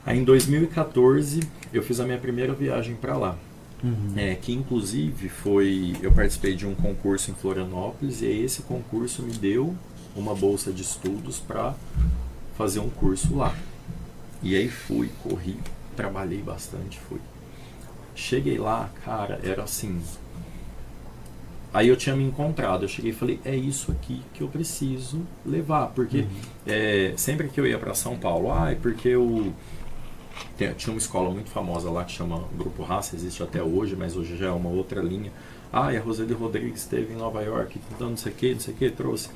Aí em 2014, eu fiz a minha primeira viagem para lá. Que inclusive eu participei de um concurso em Florianópolis, e aí esse concurso me deu uma bolsa de estudos para fazer um curso lá. E aí corri, trabalhei bastante, cheguei lá, cara, era assim. Aí eu tinha me encontrado, eu cheguei e falei, é isso aqui que eu preciso levar, porque sempre que eu ia para São Paulo, porque tinha uma escola muito famosa lá que chama Grupo Raça, existe até hoje, mas hoje já é uma outra linha. A Roseli Rodrigues esteve em Nova York, dando não sei o que, trouxe.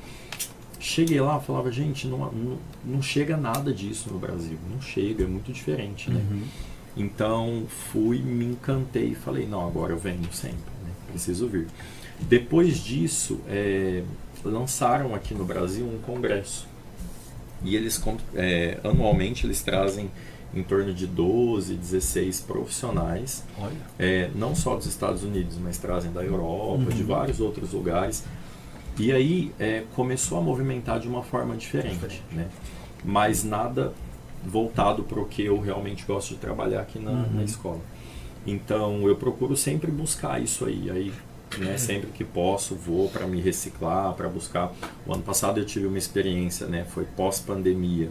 Cheguei lá e falava, gente, não chega nada disso no Brasil, não chega, é muito diferente, né? Então me encantei e falei, não, agora eu venho sempre, né? Preciso vir. Depois disso, lançaram aqui no Brasil um congresso, e eles anualmente eles trazem em torno de 12, 16 profissionais, não só dos Estados Unidos, mas trazem da Europa, de vários outros lugares. E aí começou a movimentar de uma forma diferente, né? Mas nada voltado para o que eu realmente gosto de trabalhar aqui na escola. Então eu procuro sempre buscar isso aí, né, sempre que posso vou para me reciclar, para buscar. O ano passado eu tive uma experiência, né, foi pós-pandemia.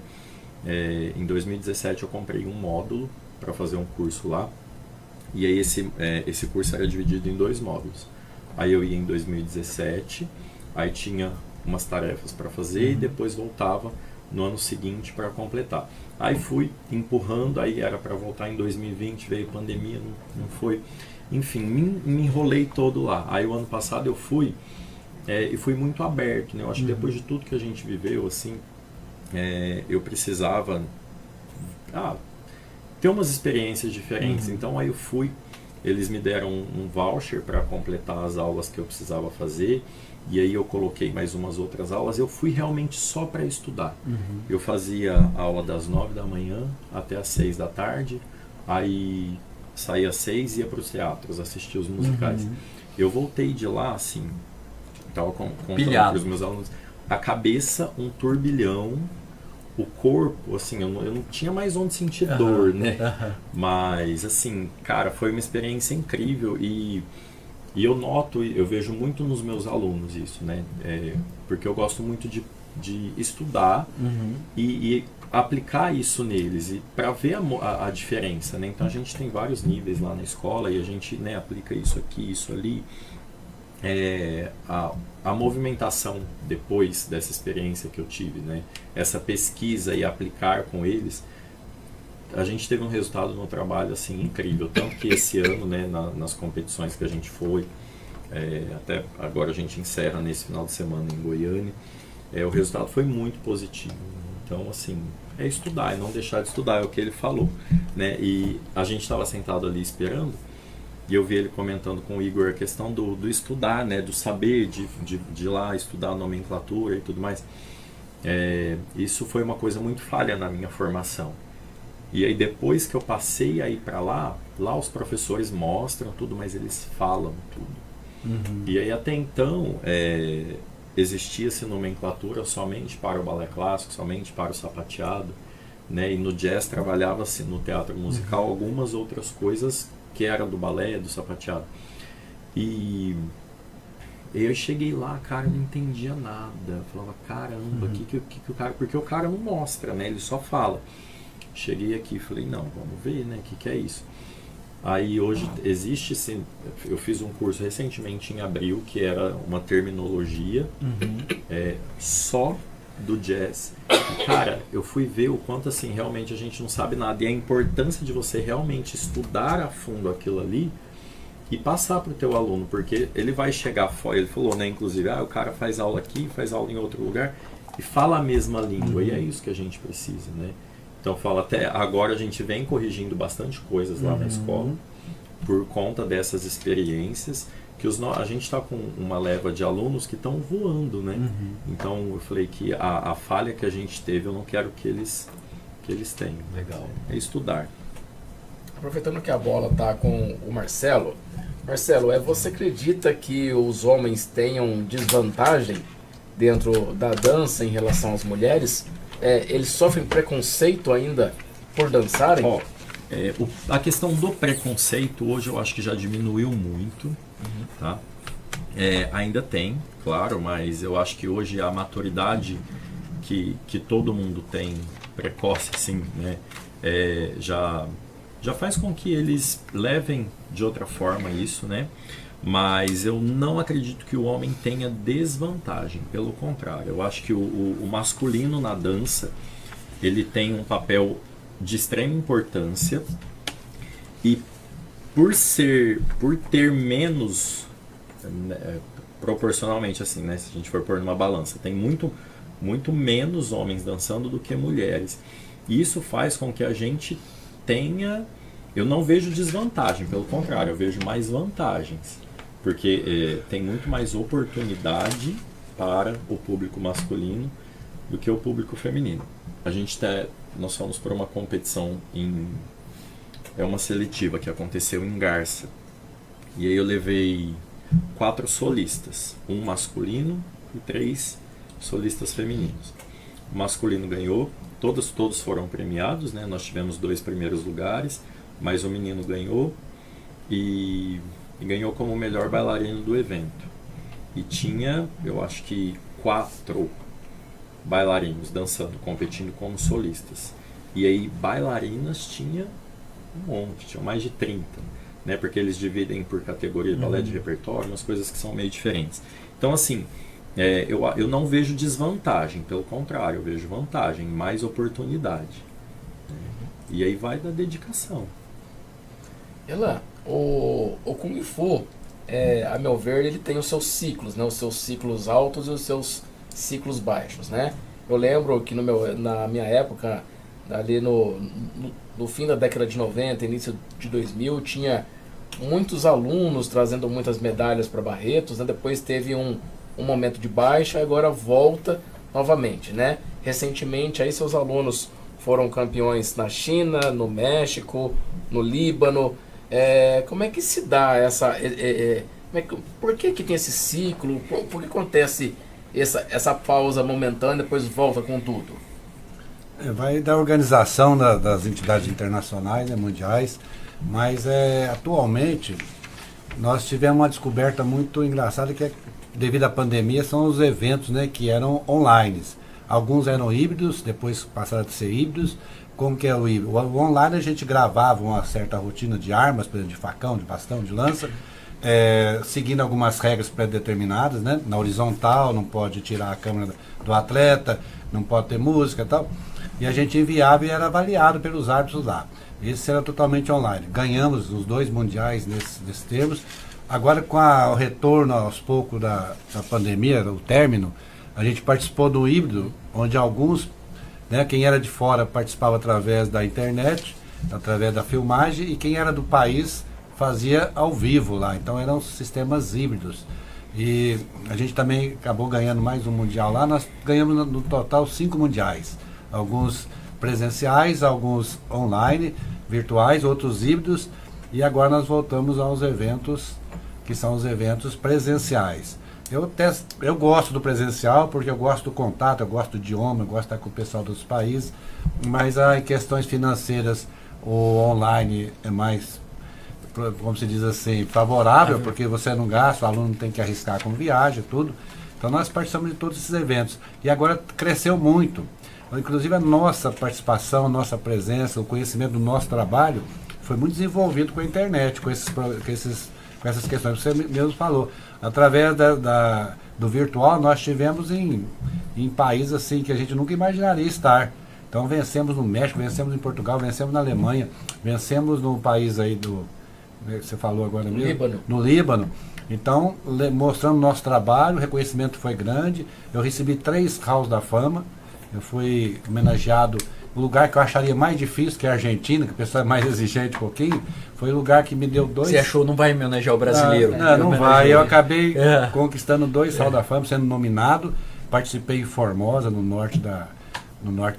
Em 2017 eu comprei um módulo para fazer um curso lá, e aí esse curso era dividido em 2 módulos. Aí eu ia em 2017, aí tinha umas tarefas para fazer e depois voltava no ano seguinte para completar. Aí fui empurrando, aí era para voltar em 2020, veio pandemia, não foi. Enfim, me enrolei todo lá. Aí o ano passado eu fui e fui muito aberto, né? Eu acho que depois de tudo que a gente viveu, assim, eu precisava ter umas experiências diferentes. Então aí eu fui, eles me deram um voucher para completar as aulas que eu precisava fazer, e aí eu coloquei mais umas outras aulas. Eu fui realmente só para estudar. Eu fazia aula das 9 da manhã até as 6 da tarde, aí saía às 6 e ia para os teatros, assistir os musicais. Eu voltei de lá, assim, estava contando para os meus alunos, a cabeça um turbilhão, o corpo, assim, eu não tinha mais onde sentir dor, né? Mas, assim, cara, foi uma experiência incrível, e eu noto, eu vejo muito nos meus alunos isso, né? Porque eu gosto muito de estudar e aplicar isso neles, e para ver a diferença, né? Então a gente tem vários níveis lá na escola, e a gente, né, aplica isso aqui, isso ali. A movimentação depois dessa experiência que eu tive, né, essa pesquisa e aplicar com eles, a gente teve um resultado no trabalho assim incrível, tanto que esse ano, né, nas competições que a gente foi, até agora a gente encerra nesse final de semana em Goiânia, o resultado foi muito positivo. Então, assim, estudar e não deixar de estudar, é o que ele falou, né? E a gente estava sentado ali esperando, e eu vi ele comentando com o Igor a questão do estudar, né? Do saber, de ir lá estudar a nomenclatura e tudo mais. Isso foi uma coisa muito falha na minha formação. E aí depois que eu passei a ir para lá os professores mostram tudo, mas eles falam tudo. E aí até então existia-se nomenclatura somente para o balé clássico, somente para o sapateado, né? E no jazz trabalhava-se no teatro musical algumas outras coisas que eram do balé, do sapateado. E eu cheguei lá, cara, eu não entendia nada. Eu falava, caramba, que o cara... Porque o cara não mostra, né? Ele só fala. Cheguei aqui e falei, não, vamos ver, né? O que é isso? Aí hoje existe, sim, eu fiz um curso recentemente em abril, que era uma terminologia só do jazz. E, cara, eu fui ver o quanto assim realmente a gente não sabe nada, e a importância de você realmente estudar a fundo aquilo ali e passar para o teu aluno, porque ele vai chegar fora, ele falou, né, inclusive, o cara faz aula aqui, faz aula em outro lugar e fala a mesma língua, e é isso que a gente precisa, né? Então fala, até agora a gente vem corrigindo bastante coisas lá na escola, por conta dessas experiências, que a gente está com uma leva de alunos que estão voando, né? Então eu falei que a falha que a gente teve, eu não quero que eles tenham. Legal. É estudar. Aproveitando que a bola está com o Marcelo, você acredita que os homens tenham desvantagem dentro da dança em relação às mulheres? Eles sofrem preconceito ainda por dançarem? A questão do preconceito hoje eu acho que já diminuiu muito, tá? Ainda tem, claro, mas eu acho que hoje a maturidade que todo mundo tem, precoce assim, né, já faz com que eles levem de outra forma isso, né? Mas eu não acredito que o homem tenha desvantagem, pelo contrário, eu acho que o masculino na dança, ele tem um papel de extrema importância, e por ter menos, proporcionalmente assim, né, se a gente for pôr numa balança, tem muito menos homens dançando do que mulheres. E isso faz com que a gente tenha, eu não vejo desvantagem, pelo contrário, eu vejo mais vantagens, porque tem muito mais oportunidade para o público masculino do que o público feminino. Nós fomos para uma competição uma seletiva que aconteceu em Garça, e aí eu levei 4 solistas, um masculino e 3 solistas femininos. O masculino ganhou, todos foram premiados, né? Nós tivemos 2 primeiros lugares, mas o menino ganhou e ganhou como melhor bailarino do evento. E tinha, eu acho que 4 bailarinos dançando, competindo como solistas. E aí bailarinas tinha um monte, tinha mais de 30, né? Porque eles dividem por categoria, balé de repertório, umas coisas que são meio diferentes. Então assim, eu não vejo desvantagem, pelo contrário, eu vejo vantagem, mais oportunidade. E aí vai da dedicação. Elan, o Kung Fu, a meu ver, ele tem os seus ciclos, né? Os seus ciclos altos e os seus ciclos baixos, né? Eu lembro que na minha época, ali no fim da década de 90, início de 2000, tinha muitos alunos trazendo muitas medalhas para Barretos, né? Depois teve um momento de baixa, agora volta novamente, né? Recentemente, aí seus alunos foram campeões na China, no México, no Líbano. Como é que se dá por que tem esse ciclo? Por que acontece essa pausa momentânea, depois volta com tudo? Vai da organização das entidades internacionais, né, mundiais, mas atualmente nós tivemos uma descoberta muito engraçada, que devido à pandemia são os eventos, né, que eram online. Alguns eram híbridos, depois passaram a ser híbridos. Como que é o híbrido? O online a gente gravava uma certa rotina de armas, por exemplo, de facão, de bastão, de lança, seguindo algumas regras pré-determinadas, né? Na horizontal, não pode tirar a câmera do atleta, não pode ter música e tal. E a gente enviava e era avaliado pelos árbitros lá. Esse era totalmente online. Ganhamos os 2 mundiais nesses termos. Agora, com o retorno aos poucos da pandemia, o término, a gente participou do híbrido, onde alguns, né, quem era de fora participava através da internet, através da filmagem, e quem era do país fazia ao vivo lá. Então eram sistemas híbridos. E a gente também acabou ganhando mais um mundial lá. Nós ganhamos no total 5 mundiais. Alguns presenciais, alguns online, virtuais, outros híbridos. E agora nós voltamos aos eventos, que são os eventos presenciais. Eu gosto do presencial porque eu gosto do contato, eu gosto do idioma, eu gosto de estar com o pessoal dos países, mas em questões financeiras o online é mais, como se diz assim, favorável, porque você não gasta, o aluno não tem que arriscar com viagem, tudo. Então nós participamos de todos esses eventos. E agora cresceu muito. Inclusive a nossa participação, a nossa presença, o conhecimento do nosso trabalho foi muito desenvolvido com a internet, com essas questões que você mesmo falou. Através do virtual, nós estivemos em países assim que a gente nunca imaginaria estar. Então vencemos no México, vencemos em Portugal, vencemos na Alemanha, vencemos no país aí né, que você falou agora mesmo. Líbano. No Líbano. Então, mostrando o nosso trabalho, o reconhecimento foi grande. Eu recebi 3 halls da fama. Eu fui homenageado no lugar que eu acharia mais difícil, que é a Argentina, que o pessoal é mais exigente um pouquinho. Foi o lugar que me deu 2... Você achou não vai homenagear o brasileiro? Não vai. Eu acabei conquistando 2 halls da fama, sendo nominado. Participei em Formosa, no norte da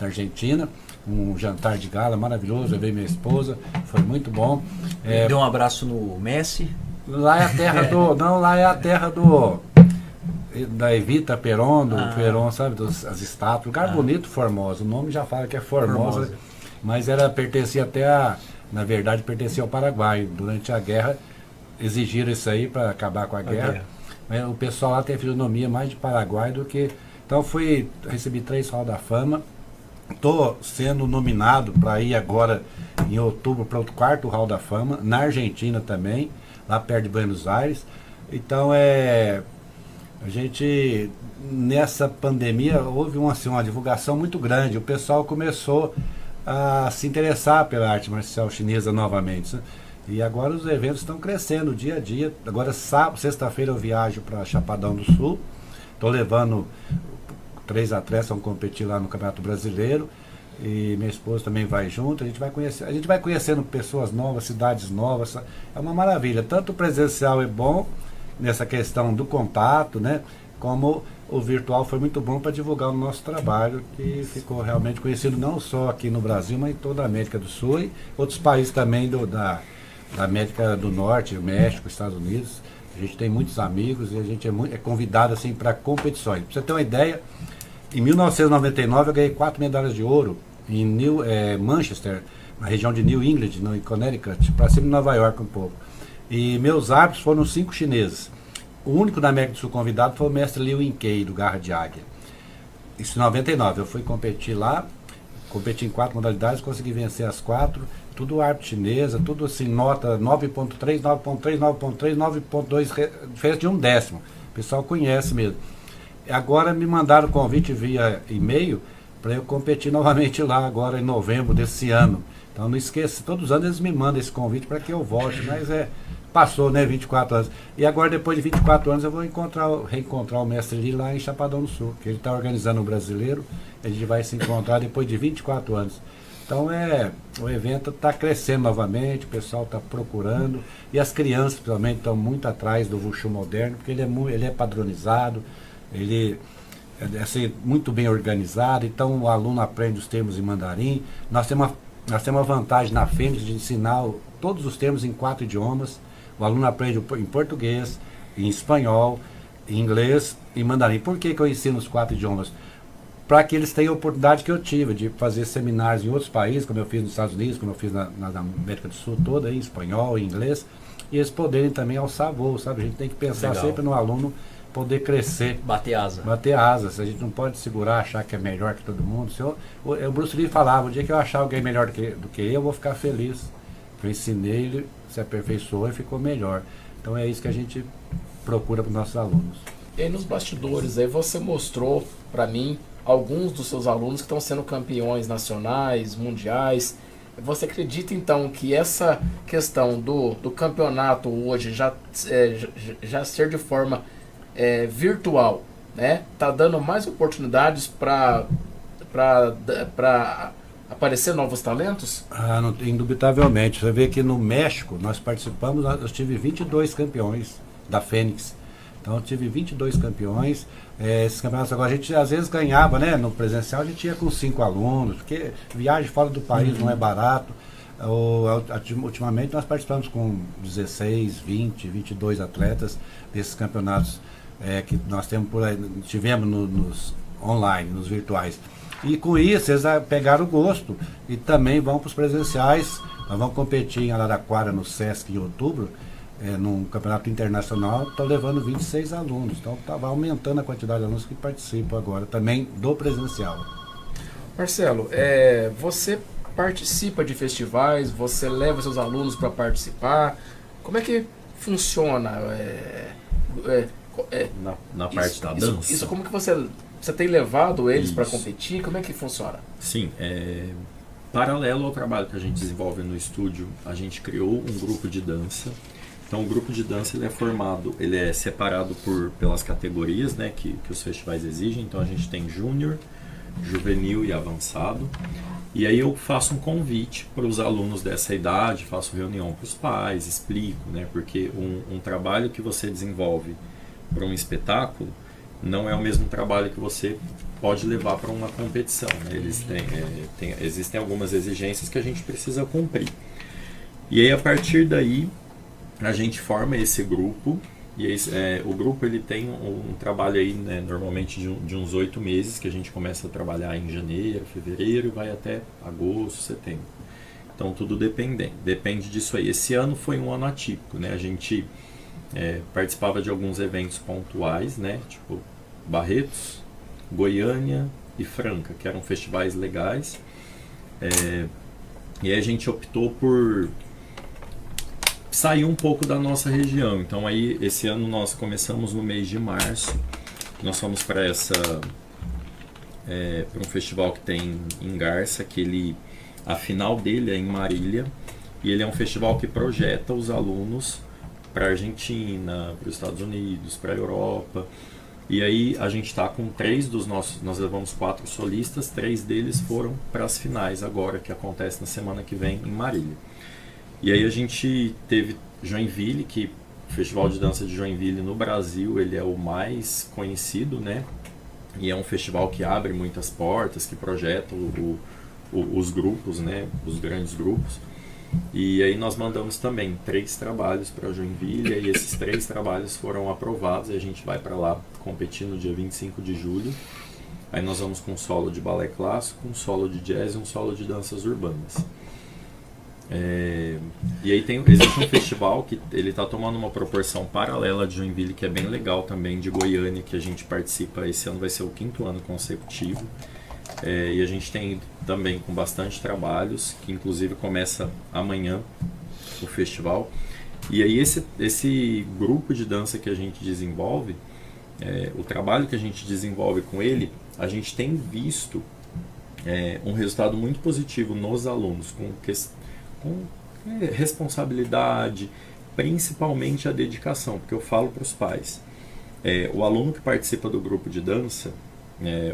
Argentina. Um jantar de gala maravilhoso, levei minha esposa, foi muito bom. Deu um abraço no Messi. Lá é a terra lá é a terra da Evita Peron, Peron, sabe, as estátuas. Lugar bonito, Formosa. O nome já fala que é Formosa. Mas pertencia na verdade, pertencia ao Paraguai. Durante a guerra, exigiram isso aí para acabar com a guerra. O pessoal lá tem a fisionomia mais de Paraguai do que... Então recebi 3 halls da fama. Estou sendo nominado para ir agora em outubro para o 4º Hall da Fama, na Argentina também, lá perto de Buenos Aires. Então a gente, nessa pandemia, houve uma divulgação muito grande. O pessoal começou a se interessar pela arte marcial chinesa novamente. Né? E agora os eventos estão crescendo dia a dia. Agora, sexta-feira eu viajo para Chapadão do Sul. Estou levando 3 atletas, vão competir lá no Campeonato Brasileiro. E minha esposa também vai junto. A gente vai conhecendo pessoas novas, cidades novas. É uma maravilha. Tanto o presencial é bom nessa questão do contato, né? Como o virtual foi muito bom para divulgar o nosso trabalho, que ficou realmente conhecido não só aqui no Brasil, mas em toda a América do Sul e outros países também da América do Norte, México, Estados Unidos. A gente tem muitos amigos e a gente é convidado assim para competições. Para você ter uma ideia, em 1999 eu ganhei 4 medalhas de ouro em Manchester, na região de New England, em Connecticut, para cima de Nova York um pouco. E meus árbitros foram 5 chineses. O único da América do Sul convidado foi o mestre Liu Yinkei, do Garra de Águia. Isso em 99. Eu fui competir lá, competi em 4 modalidades, consegui vencer as 4. Tudo árbitro chinesa, tudo assim, nota 9.3, 9.3, 9.3, 9.2, diferença de 1/10. O pessoal conhece mesmo. Agora me mandaram o convite via e-mail para eu competir novamente lá agora em novembro desse ano. Então não esqueça, todos os anos eles me mandam esse convite para que eu volte, mas passou, né, 24 anos. E agora, depois de 24 anos, eu vou reencontrar o mestre Li lá em Chapadão do Sul, que ele está organizando o brasileiro, a gente vai se encontrar depois de 24 anos. Então o evento está crescendo novamente, o pessoal está procurando, e as crianças, principalmente, estão muito atrás do Wushu moderno, porque ele é padronizado, ele é assim, muito bem organizado, então o aluno aprende os termos em mandarim. Nós temos uma vantagem na Fênix de ensinar todos os termos em 4 idiomas. O aluno aprende em português, em espanhol, em inglês e mandarim. Por que eu ensino os 4 idiomas? Para que eles tenham a oportunidade que eu tive de fazer seminários em outros países, como eu fiz nos Estados Unidos, como eu fiz na América do Sul toda, em espanhol, em inglês, e eles poderem também alçar voo, sabe? A gente tem que pensar sempre no aluno poder crescer. Bater asa. Bater asas. A gente não pode segurar, achar que é melhor que todo mundo. O Bruce Lee falava, o dia que eu achar alguém melhor do que eu vou ficar feliz. Eu ensinei, ele se aperfeiçoou e ficou melhor. Então é isso que a gente procura para os nossos alunos. E aí nos bastidores, aí você mostrou para mim alguns dos seus alunos que estão sendo campeões nacionais, mundiais. Você acredita então que essa questão do campeonato hoje já ser de forma virtual, né, tá dando mais oportunidades para aparecer novos talentos? Indubitavelmente. Você vê que no México nós participamos, eu tive 22 campeões da Fênix. Então eu tive 22 campeões. Esses campeonatos agora a gente às vezes ganhava, né? No presencial a gente ia com 5 alunos, porque viagem fora do país não é barato. Ultimamente nós participamos com 16, 20, 22 atletas desses campeonatos que nós tivemos nos online, nos virtuais. E com isso eles pegaram o gosto e também vão para os presenciais. Nós vamos competir em Araraquara, no Sesc, em outubro, num campeonato internacional. Estou levando 26 alunos, então estava aumentando a quantidade de alunos que participam agora também do presencial. Marcelo, você participa de festivais, você leva seus alunos para participar, como é que funciona na parte da dança? Isso, como que você tem levado eles para competir, como é que funciona? Sim, Paralelo ao trabalho que a gente desenvolve no estúdio, a gente criou um grupo de dança. Então o grupo de dança ele é separado pelas categorias, né, que os festivais exigem. Então a gente tem júnior, juvenil e avançado. E aí eu faço um convite para os alunos dessa idade, faço reunião com os pais, explico, né, porque um trabalho que você desenvolve para um espetáculo não é o mesmo trabalho que você pode levar para uma competição, né? Existem algumas exigências que a gente precisa cumprir. E aí a partir daí a gente forma esse grupo. E o grupo ele tem um trabalho aí, né, normalmente de uns 8 meses, que a gente começa a trabalhar em janeiro, fevereiro, e vai até agosto, setembro. Então tudo depende disso aí. Esse ano foi um ano atípico, né? A gente participava de alguns eventos pontuais, né? Tipo Barretos, Goiânia e Franca, que eram festivais legais. E aí a gente optou por sair um pouco da nossa região. Então aí esse ano nós começamos no mês de março. Nós fomos para um festival que tem em Garça, que a final dele é em Marília, e ele é um festival que projeta os alunos para a Argentina, para os Estados Unidos, para a Europa. E aí a gente está com 3 dos nossos, nós levamos 4 solistas, 3 deles foram para as finais agora, que acontece na semana que vem em Marília. E aí a gente teve Joinville, que o Festival de Dança de Joinville no Brasil, ele é o mais conhecido, né? E é um festival que abre muitas portas, que projeta os grupos, né? Os grandes grupos. E aí nós mandamos também 3 trabalhos para Joinville, e esses 3 trabalhos foram aprovados, e a gente vai para lá competir no dia 25 de julho. Aí nós vamos com um solo de balé clássico, um solo de jazz e um solo de danças urbanas. E aí existe um festival que ele está tomando uma proporção paralela de Joinville, que é bem legal também, de Goiânia, que a gente participa. Esse ano vai ser o 5º ano consecutivo. E a gente tem também com bastante trabalhos, que inclusive começa amanhã o festival. E aí esse grupo de dança que a gente desenvolve, o trabalho que a gente desenvolve com ele, a gente tem visto um resultado muito positivo nos alunos, com responsabilidade, principalmente a dedicação, porque eu falo para os pais, o aluno que participa do grupo de dança,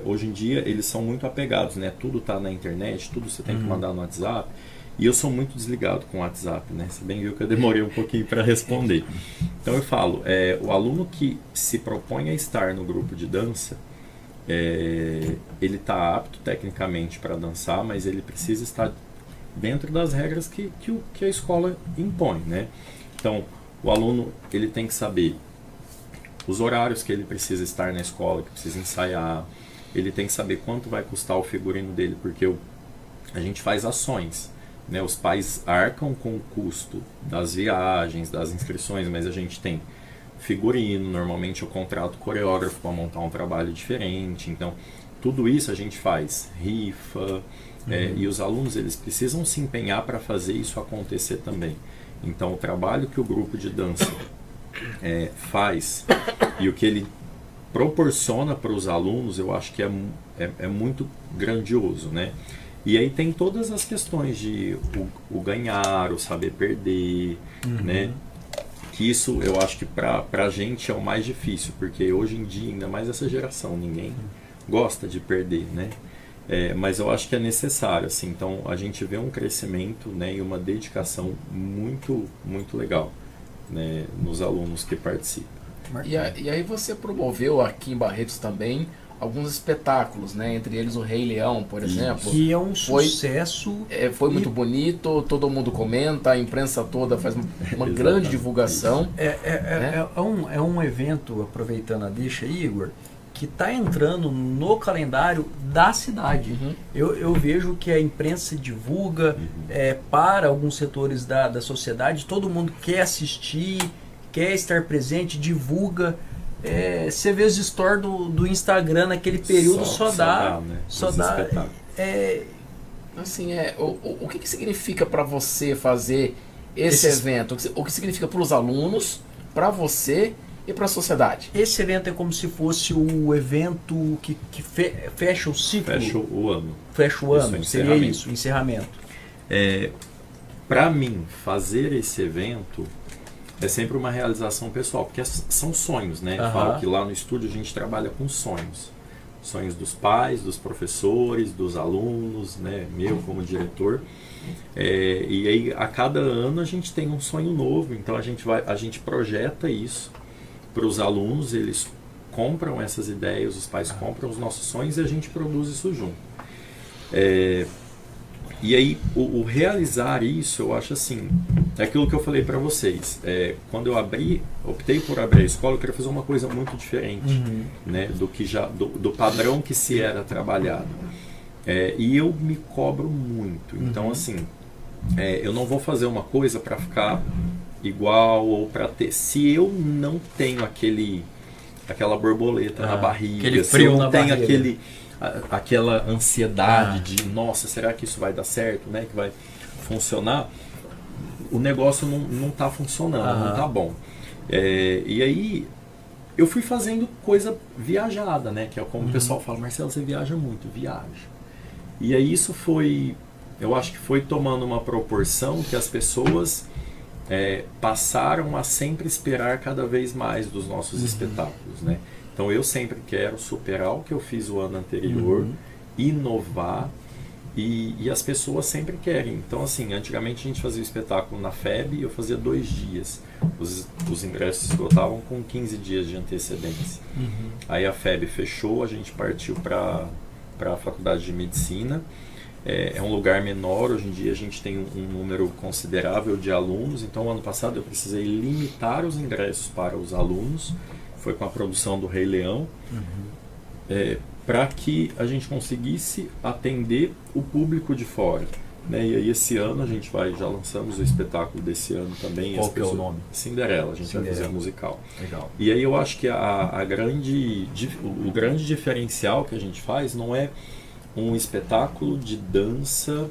hoje em dia eles são muito apegados, né? Tudo está na internet, tudo você tem que mandar no WhatsApp, e eu sou muito desligado com o WhatsApp, né? Você bem viu que eu demorei um pouquinho para responder. Então eu falo, o aluno que se propõe a estar no grupo de dança, ele está apto tecnicamente para dançar, mas ele precisa estar dentro das regras que a escola impõe, né? Então, o aluno ele tem que saber os horários que ele precisa estar na escola, que precisa ensaiar, ele tem que saber quanto vai custar o figurino dele, porque a gente faz ações, né? Os pais arcam com o custo das viagens, das inscrições, mas a gente tem figurino, normalmente eu contrato coreógrafo para montar um trabalho diferente, então tudo isso a gente faz, rifa. E os alunos eles precisam se empenhar para fazer isso acontecer também. Então o trabalho que o grupo de dança faz e o que ele proporciona para os alunos, eu acho que é muito grandioso, né? E aí tem todas as questões de o ganhar, o saber perder, né? Que isso eu acho que para a gente é o mais difícil, porque hoje em dia, ainda mais essa geração, ninguém gosta de perder, né? Mas eu acho que é necessário, assim. Então a gente vê um crescimento, né, e uma dedicação muito, muito legal, né, nos alunos que participam. E aí você promoveu aqui em Barretos também alguns espetáculos, né? Entre eles o Rei Leão, por exemplo. Que é um sucesso. Foi muito bonito, todo mundo comenta, a imprensa toda faz uma grande divulgação. É um evento, aproveitando a deixa, Igor, que está entrando no calendário da cidade. Eu vejo que a imprensa divulga para alguns setores da sociedade, todo mundo quer assistir, quer estar presente, divulga. Você vê os stories do Instagram naquele período, só dá. Assim, o que significa para você fazer esse evento? O que significa para os alunos, para você e para a sociedade. Esse evento é como se fosse o evento que fecha o ciclo. Fecha o ano. Fecha o Isso, ano, seria isso, o encerramento. Para mim, fazer esse evento é sempre uma realização pessoal, porque são sonhos, né? Eu falo que lá no estúdio a gente trabalha com sonhos. Sonhos dos pais, dos professores, dos alunos, né? Meu como diretor. E aí, a cada ano a gente tem um sonho novo, então a gente projeta isso para os alunos, eles compram essas ideias, os pais compram os nossos sonhos e a gente produz isso junto. E aí, o realizar isso, eu acho assim, é aquilo que eu falei para vocês. Quando eu optei por abrir a escola, eu queria fazer uma coisa muito diferente, né, do padrão que se era trabalhado. E eu me cobro muito. Então, assim, eu não vou fazer uma coisa para ficar igual ou para ter. Se eu não tenho aquela borboleta na barriga, aquele se frio eu não na tenho barriga, aquela ansiedade de, nossa, será que isso vai dar certo, né? Que vai funcionar? O negócio não tá funcionando, não tá bom. E aí eu fui fazendo coisa viajada, né? Que é como o pessoal fala, Marcelo, você viaja muito, viaja. E aí isso foi, eu acho que foi tomando uma proporção que as pessoas passaram a sempre esperar cada vez mais dos nossos espetáculos, né? Então eu sempre quero superar o que eu fiz o ano anterior, inovar, e as pessoas sempre querem. Então, assim, antigamente a gente fazia o espetáculo na FEB, eu fazia 2 dias. Os ingressos esgotavam com 15 dias de antecedência. Aí a FEB fechou, a gente partiu para a Faculdade de Medicina. É um lugar menor, hoje em dia a gente tem um número considerável de alunos, então ano passado eu precisei limitar os ingressos para os alunos, foi com a produção do Rei Leão, para que a gente conseguisse atender o público de fora, né? E aí esse ano a gente já lançamos o espetáculo desse ano também. Qual que é o nome? Cinderela, a gente vai fazer um musical. Legal. E aí eu acho que o grande diferencial que a gente faz não é um espetáculo de dança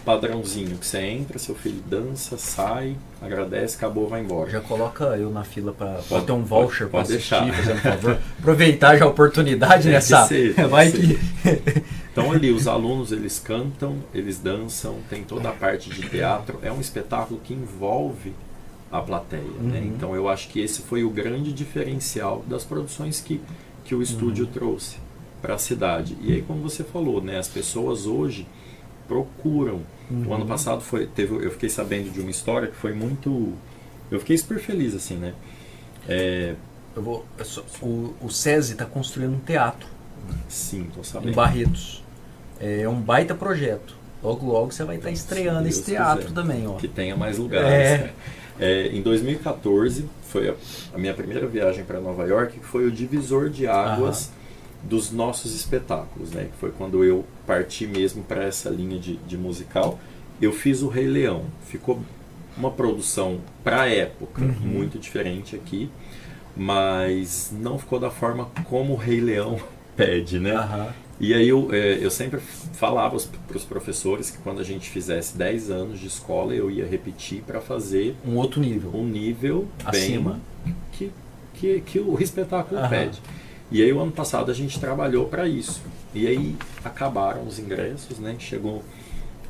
padrãozinho, que você entra, seu filho dança, sai, agradece, acabou, vai embora. Já coloca eu na fila para ter um voucher para assistir, deixar. fazendo favor. Aproveitar já a oportunidade nessa. Vai que... Então ali os alunos eles cantam, eles dançam, tem toda a parte de teatro, é um espetáculo que envolve a plateia, né? Então eu acho que esse foi o grande diferencial das produções que o estúdio trouxe para a cidade. E aí, como você falou, né, as pessoas hoje procuram. O ano passado eu fiquei sabendo de uma história que foi muito... Eu fiquei super feliz, assim, né? O SESI está construindo um teatro. Sim, tô sabendo. Em Barretos. É um baita projeto. Logo, logo você vai estar estreando esse teatro também, ó. Que tenha mais lugares. Em 2014, foi a minha primeira viagem para Nova York, que foi o divisor de águas dos nossos espetáculos, né? Que foi quando eu parti mesmo para essa linha de musical. Eu fiz o Rei Leão. Ficou uma produção para a época muito diferente aqui, mas não ficou da forma como o Rei Leão pede, né? E aí eu sempre falava para os professores que quando a gente fizesse 10 anos de escola, eu ia repetir para fazer um outro nível. Um nível acima que o espetáculo pede. E aí o ano passado a gente trabalhou para isso. E aí acabaram os ingressos, né? Chegou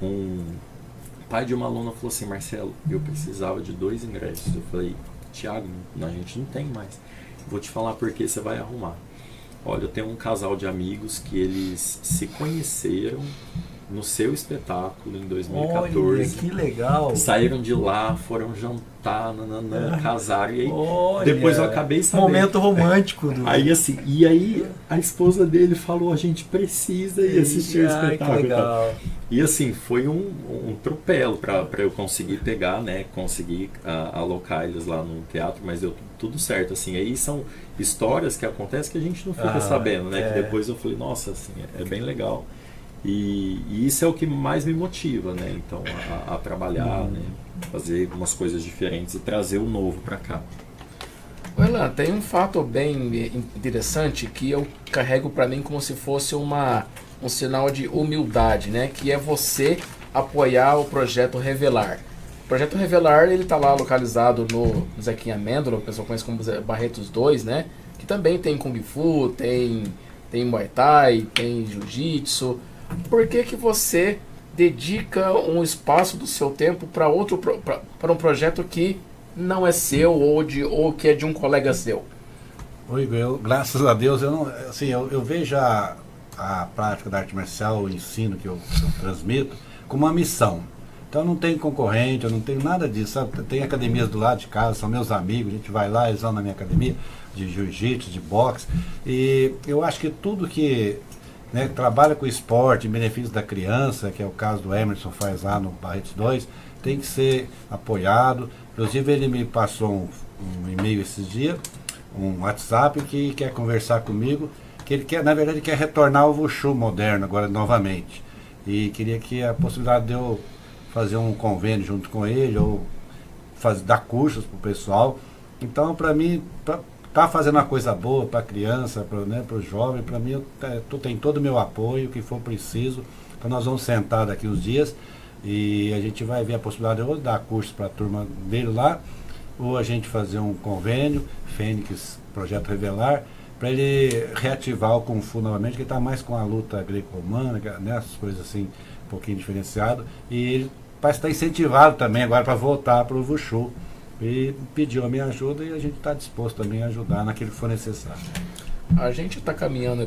um pai de uma aluna, falou assim, Marcelo, eu precisava de 2 ingressos. Eu falei, Thiago, a gente não tem mais. Vou te falar por que você vai arrumar. Olha, eu tenho um casal de amigos que eles se conheceram no seu espetáculo em 2014. Olha, que legal! Saíram de lá, foram jantar, casaram. E aí, depois eu acabei sabendo. Momento romântico. Aí assim, e aí a esposa dele falou, a gente precisa ir assistir o espetáculo. Que legal. E assim, foi um tropelo para eu conseguir pegar, né? Conseguir alocar eles lá no teatro, mas deu tudo certo. Assim, aí são histórias que acontecem que a gente não fica sabendo, né? Que depois eu falei, nossa, assim, é bem legal. E isso é o que mais me motiva, né? Então, a trabalhar, né? Fazer umas coisas diferentes e trazer o novo para cá. Elan, tem um fato bem interessante que eu carrego para mim como se fosse um sinal de humildade, né? Que é você apoiar o projeto Revelar. Projeto Revelar, ele tá lá localizado no Zequinha Mendola, o pessoal conhece como Barretos 2, né? Que também tem Kung Fu, tem Muay Thai, tem Jiu-Jitsu. Por que você dedica um espaço do seu tempo para um projeto que não é seu ou que é de um colega seu? Oi, graças a Deus, eu vejo a prática da arte marcial, o ensino que eu transmito, como uma missão. Então não tem concorrente, eu não tenho nada disso, sabe? Tem academias do lado de casa, são meus amigos, a gente vai lá, eles vão na minha academia de jiu-jitsu, de boxe, e eu acho que tudo que trabalha com esporte, em benefício da criança, que é o caso do Emerson, faz lá no Barretos 2, tem que ser apoiado. Inclusive ele me passou um e-mail esses dias, um WhatsApp, que quer conversar comigo, que ele quer, na verdade, quer retornar ao Wushu moderno agora novamente. E queria que a possibilidade de eu fazer um convênio junto com ele, ou dar cursos para o pessoal. Então, para mim, tá fazendo uma coisa boa para a criança, para o jovem, para mim, tem todo o meu apoio, o que for preciso. Então nós vamos sentar daqui uns dias e a gente vai ver a possibilidade de ou dar curso para a turma dele lá, ou a gente fazer um convênio, Fênix, Projeto Revelar, para ele reativar o Kung Fu novamente, que está mais com a luta greco-romana, né, essas coisas assim, um pouquinho diferenciado, e ele parece estar incentivado também agora para voltar para o Wushu, e pediu a minha ajuda e a gente está disposto também a ajudar naquilo que for necessário. A gente está caminhando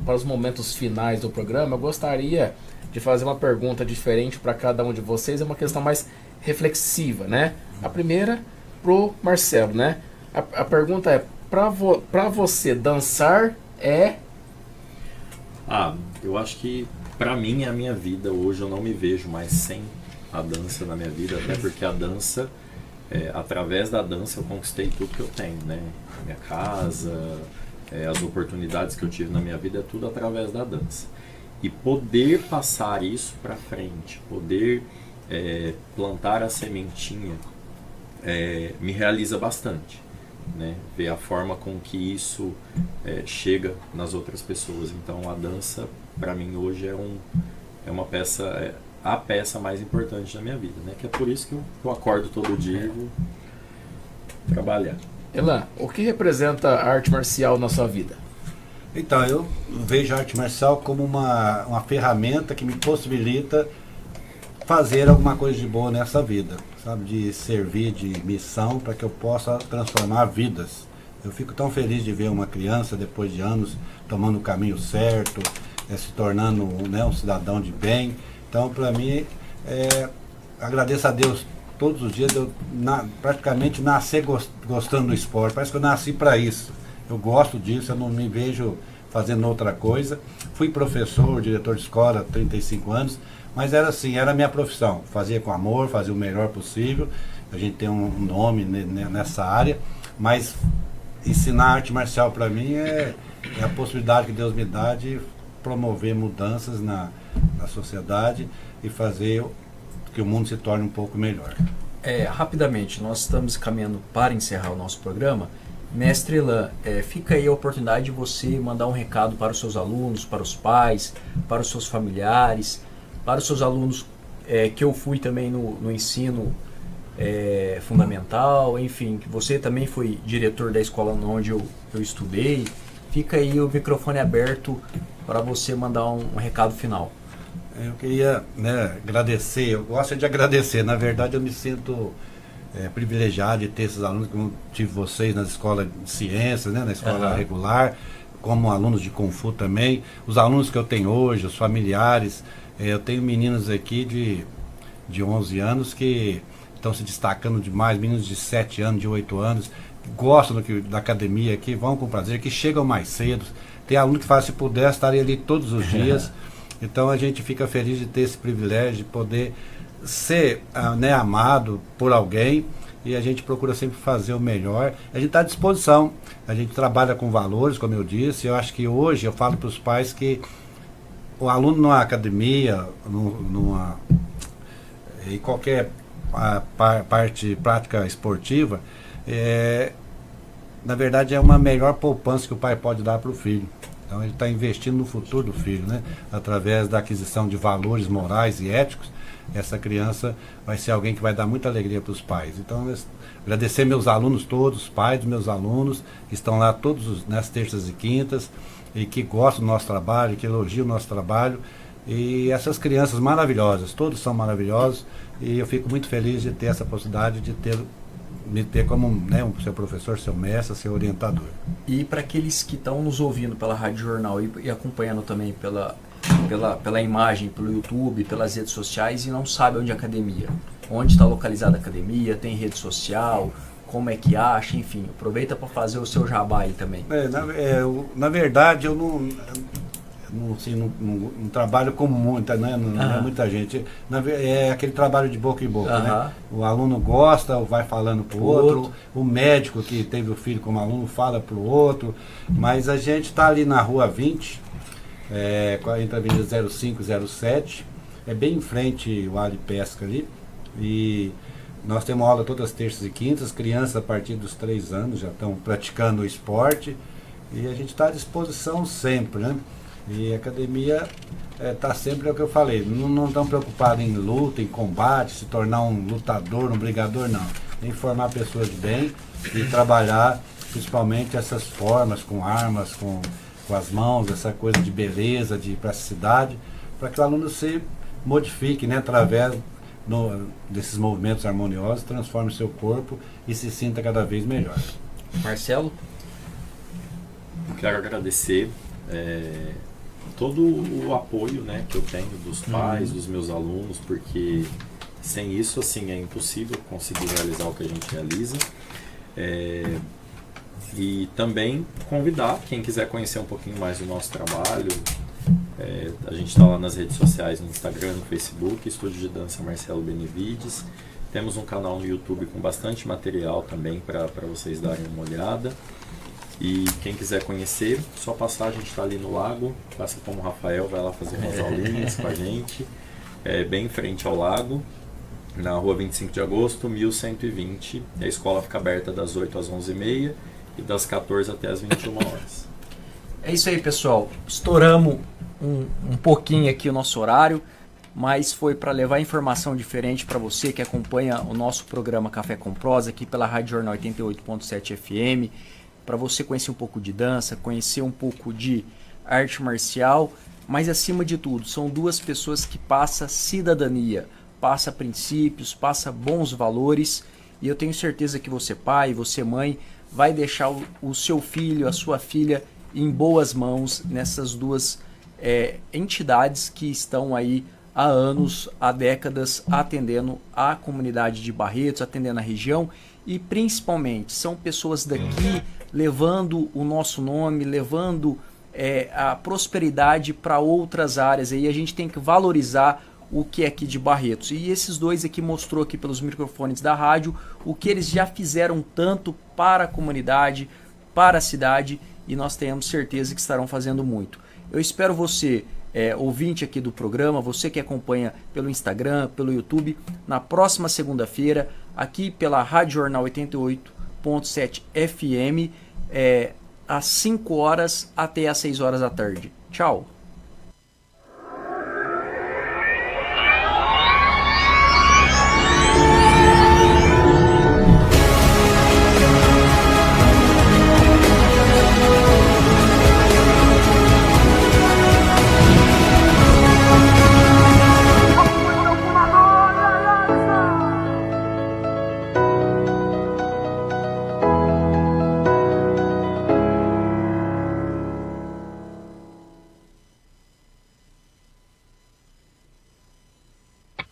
para os momentos finais do programa. Eu gostaria de fazer uma pergunta diferente para cada um de vocês, é uma questão mais reflexiva, né? A primeira pro Marcelo, né? A pergunta é, para você, dançar é... Eu acho que para mim é a minha vida. Hoje eu não me vejo mais sem a dança na minha vida, até porque a dança, através da dança eu conquistei tudo que eu tenho, né? A minha casa, as oportunidades que eu tive na minha vida, é tudo através da dança. E poder passar isso para frente, poder plantar a sementinha, me realiza bastante, né? Ver a forma com que isso chega nas outras pessoas. Então a dança para mim hoje é uma peça, a peça mais importante da minha vida, né? Que é por isso que eu acordo todo dia e vou trabalhar. Elan, o que representa a arte marcial na sua vida? Então, eu vejo a arte marcial como uma ferramenta que me possibilita fazer alguma coisa de boa nessa vida, sabe? De servir de missão para que eu possa transformar vidas. Eu fico tão feliz de ver uma criança, depois de anos, tomando o caminho certo, se tornando um cidadão de bem. Então, para mim, agradeço a Deus todos os dias. Eu praticamente nasci gostando do esporte. Parece que eu nasci para isso. Eu gosto disso, eu não me vejo fazendo outra coisa. Fui professor, diretor de escola há 35 anos, mas era assim, era a minha profissão. Fazia com amor, fazia o melhor possível. A gente tem um nome nessa área, mas ensinar arte marcial para mim é a possibilidade que Deus me dá de promover mudanças na sociedade e fazer que o mundo se torne um pouco melhor. Rapidamente, nós estamos caminhando para encerrar o nosso programa. Mestre Elan, fica aí a oportunidade de você mandar um recado para os seus alunos, para os pais, para os seus familiares, para os seus alunos, que eu fui também no ensino fundamental, enfim, que você também foi diretor da escola onde eu estudei. Fica aí o microfone aberto para você mandar um recado final. Eu queria agradecer, eu gosto de agradecer, na verdade eu me sinto privilegiado de ter esses alunos, como tive vocês nas escolas de ciências, na escola regular, como alunos de Kung Fu também, os alunos que eu tenho hoje, os familiares. Eu tenho meninos aqui de 11 anos que estão se destacando demais, meninos de 7 anos, de 8 anos, que gostam da academia aqui, vão com prazer, que chegam mais cedo. Tem aluno que fala, se puder, estarem ali todos os dias. Então a gente fica feliz de ter esse privilégio de poder ser amado por alguém, e a gente procura sempre fazer o melhor. A gente está à disposição, a gente trabalha com valores, como eu disse. Eu acho que hoje eu falo para os pais que o aluno numa academia, em qualquer parte prática esportiva, na verdade é uma melhor poupança que o pai pode dar para o filho. Então ele está investindo no futuro do filho, através da aquisição de valores morais e éticos. essa criança vai ser alguém que vai dar muita alegria para os pais. Então, agradecer meus alunos todos, os pais dos meus alunos, que estão lá todos nas terças e quintas, e que gostam do nosso trabalho, que elogiam o nosso trabalho. E essas crianças maravilhosas, todos são maravilhosos, e eu fico muito feliz de ter essa possibilidade de me ter como, né, seu professor, seu mestre, seu orientador. E para aqueles que estão nos ouvindo pela Rádio Jornal e acompanhando também pela imagem, pelo YouTube, pelas redes sociais e não sabe onde é a academia, onde está localizada a academia, tem rede social, como é que acha, enfim, aproveita para fazer o seu jabá aí também. Na verdade, eu não trabalho com muita, né? Não é muita gente. É aquele trabalho de boca em boca, né? O aluno gosta, vai falando pro outro. O médico que teve o filho como aluno fala pro outro. Mas a gente está ali na Rua 20, entre a Avenida 05 e 07. É bem em frente o Ali Pesca ali. E nós temos aula todas as terças e quintas. As crianças a partir dos 3 anos já estão praticando o esporte. E a gente está à disposição sempre, né? E a academia está sempre, é o que eu falei, não estão preocupados em luta, em combate, se tornar um lutador, um brigador, não. Em formar pessoas de bem e trabalhar principalmente essas formas, com armas, com as mãos, essa coisa de beleza, de praticidade, para que o aluno se modifique, né, através desses movimentos harmoniosos, transforme o seu corpo e se sinta cada vez melhor. Marcelo? Eu quero agradecer todo o apoio, né, que eu tenho dos pais, dos meus alunos, porque sem isso assim é impossível conseguir realizar o que a gente realiza. E também convidar quem quiser conhecer um pouquinho mais do nosso trabalho. A gente está lá nas redes sociais, no Instagram, no Facebook, Estúdio de Dança Marcelo Benevides. Temos um canal no YouTube com bastante material também para vocês darem uma olhada. E quem quiser conhecer, só passar, a gente está ali no lago, passa como o Rafael, vai lá fazer umas aulinhas com a gente, bem em frente ao lago, na Rua 25 de Agosto, 1120. A escola fica aberta das 8 às 11h30 e das 14 até as 21 horas. É isso aí, pessoal. Estouramos um pouquinho aqui o nosso horário, mas foi para levar informação diferente para você que acompanha o nosso programa Café com Prosa aqui pela Rádio Jornal 88.7 FM, para você conhecer um pouco de dança, conhecer um pouco de arte marcial, mas acima de tudo, são duas pessoas que passam cidadania, passam princípios, passam bons valores, e eu tenho certeza que você pai, você mãe, vai deixar o seu filho, a sua filha em boas mãos nessas duas entidades que estão aí há anos, há décadas, atendendo a comunidade de Barretos, atendendo a região, e principalmente são pessoas daqui levando o nosso nome, levando a prosperidade para outras áreas. Aí a gente tem que valorizar o que é aqui de Barretos. E esses dois aqui mostrou aqui pelos microfones da rádio o que eles já fizeram tanto para a comunidade, para a cidade, e nós temos certeza que estarão fazendo muito. Eu espero você, ouvinte aqui do programa, você que acompanha pelo Instagram, pelo YouTube, na próxima segunda-feira, aqui pela Rádio Jornal 88.7 FM, às 5 horas até às 6 horas da tarde. Tchau!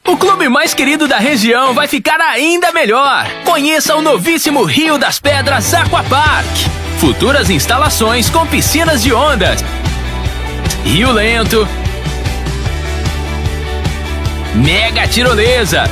O clube mais querido da região vai ficar ainda melhor. Conheça o novíssimo Rio das Pedras Aquapark. Futuras instalações com piscinas de ondas, rio lento, mega tirolesa,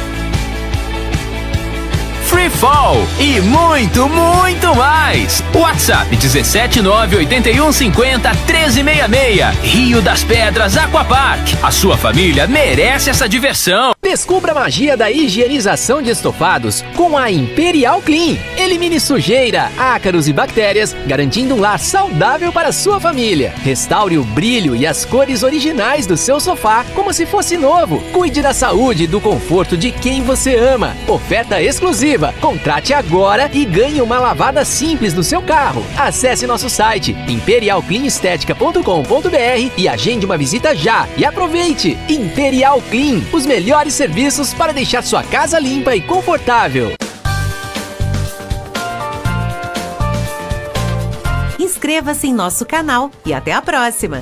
free fall e muito, muito mais. WhatsApp 17981501366. Rio das Pedras Aquapark. A sua família merece essa diversão. Descubra a magia da higienização de estofados com a Imperial Clean. Elimine sujeira, ácaros e bactérias, garantindo um lar saudável para a sua família. Restaure o brilho e as cores originais do seu sofá como se fosse novo. Cuide da saúde e do conforto de quem você ama. Oferta exclusiva. Contrate agora e ganhe uma lavada simples no seu carro. Acesse nosso site imperialcleanestetica.com.br e agende uma visita já. E aproveite! Imperial Clean, os melhores serviços para deixar sua casa limpa e confortável. Inscreva-se em nosso canal e até a próxima!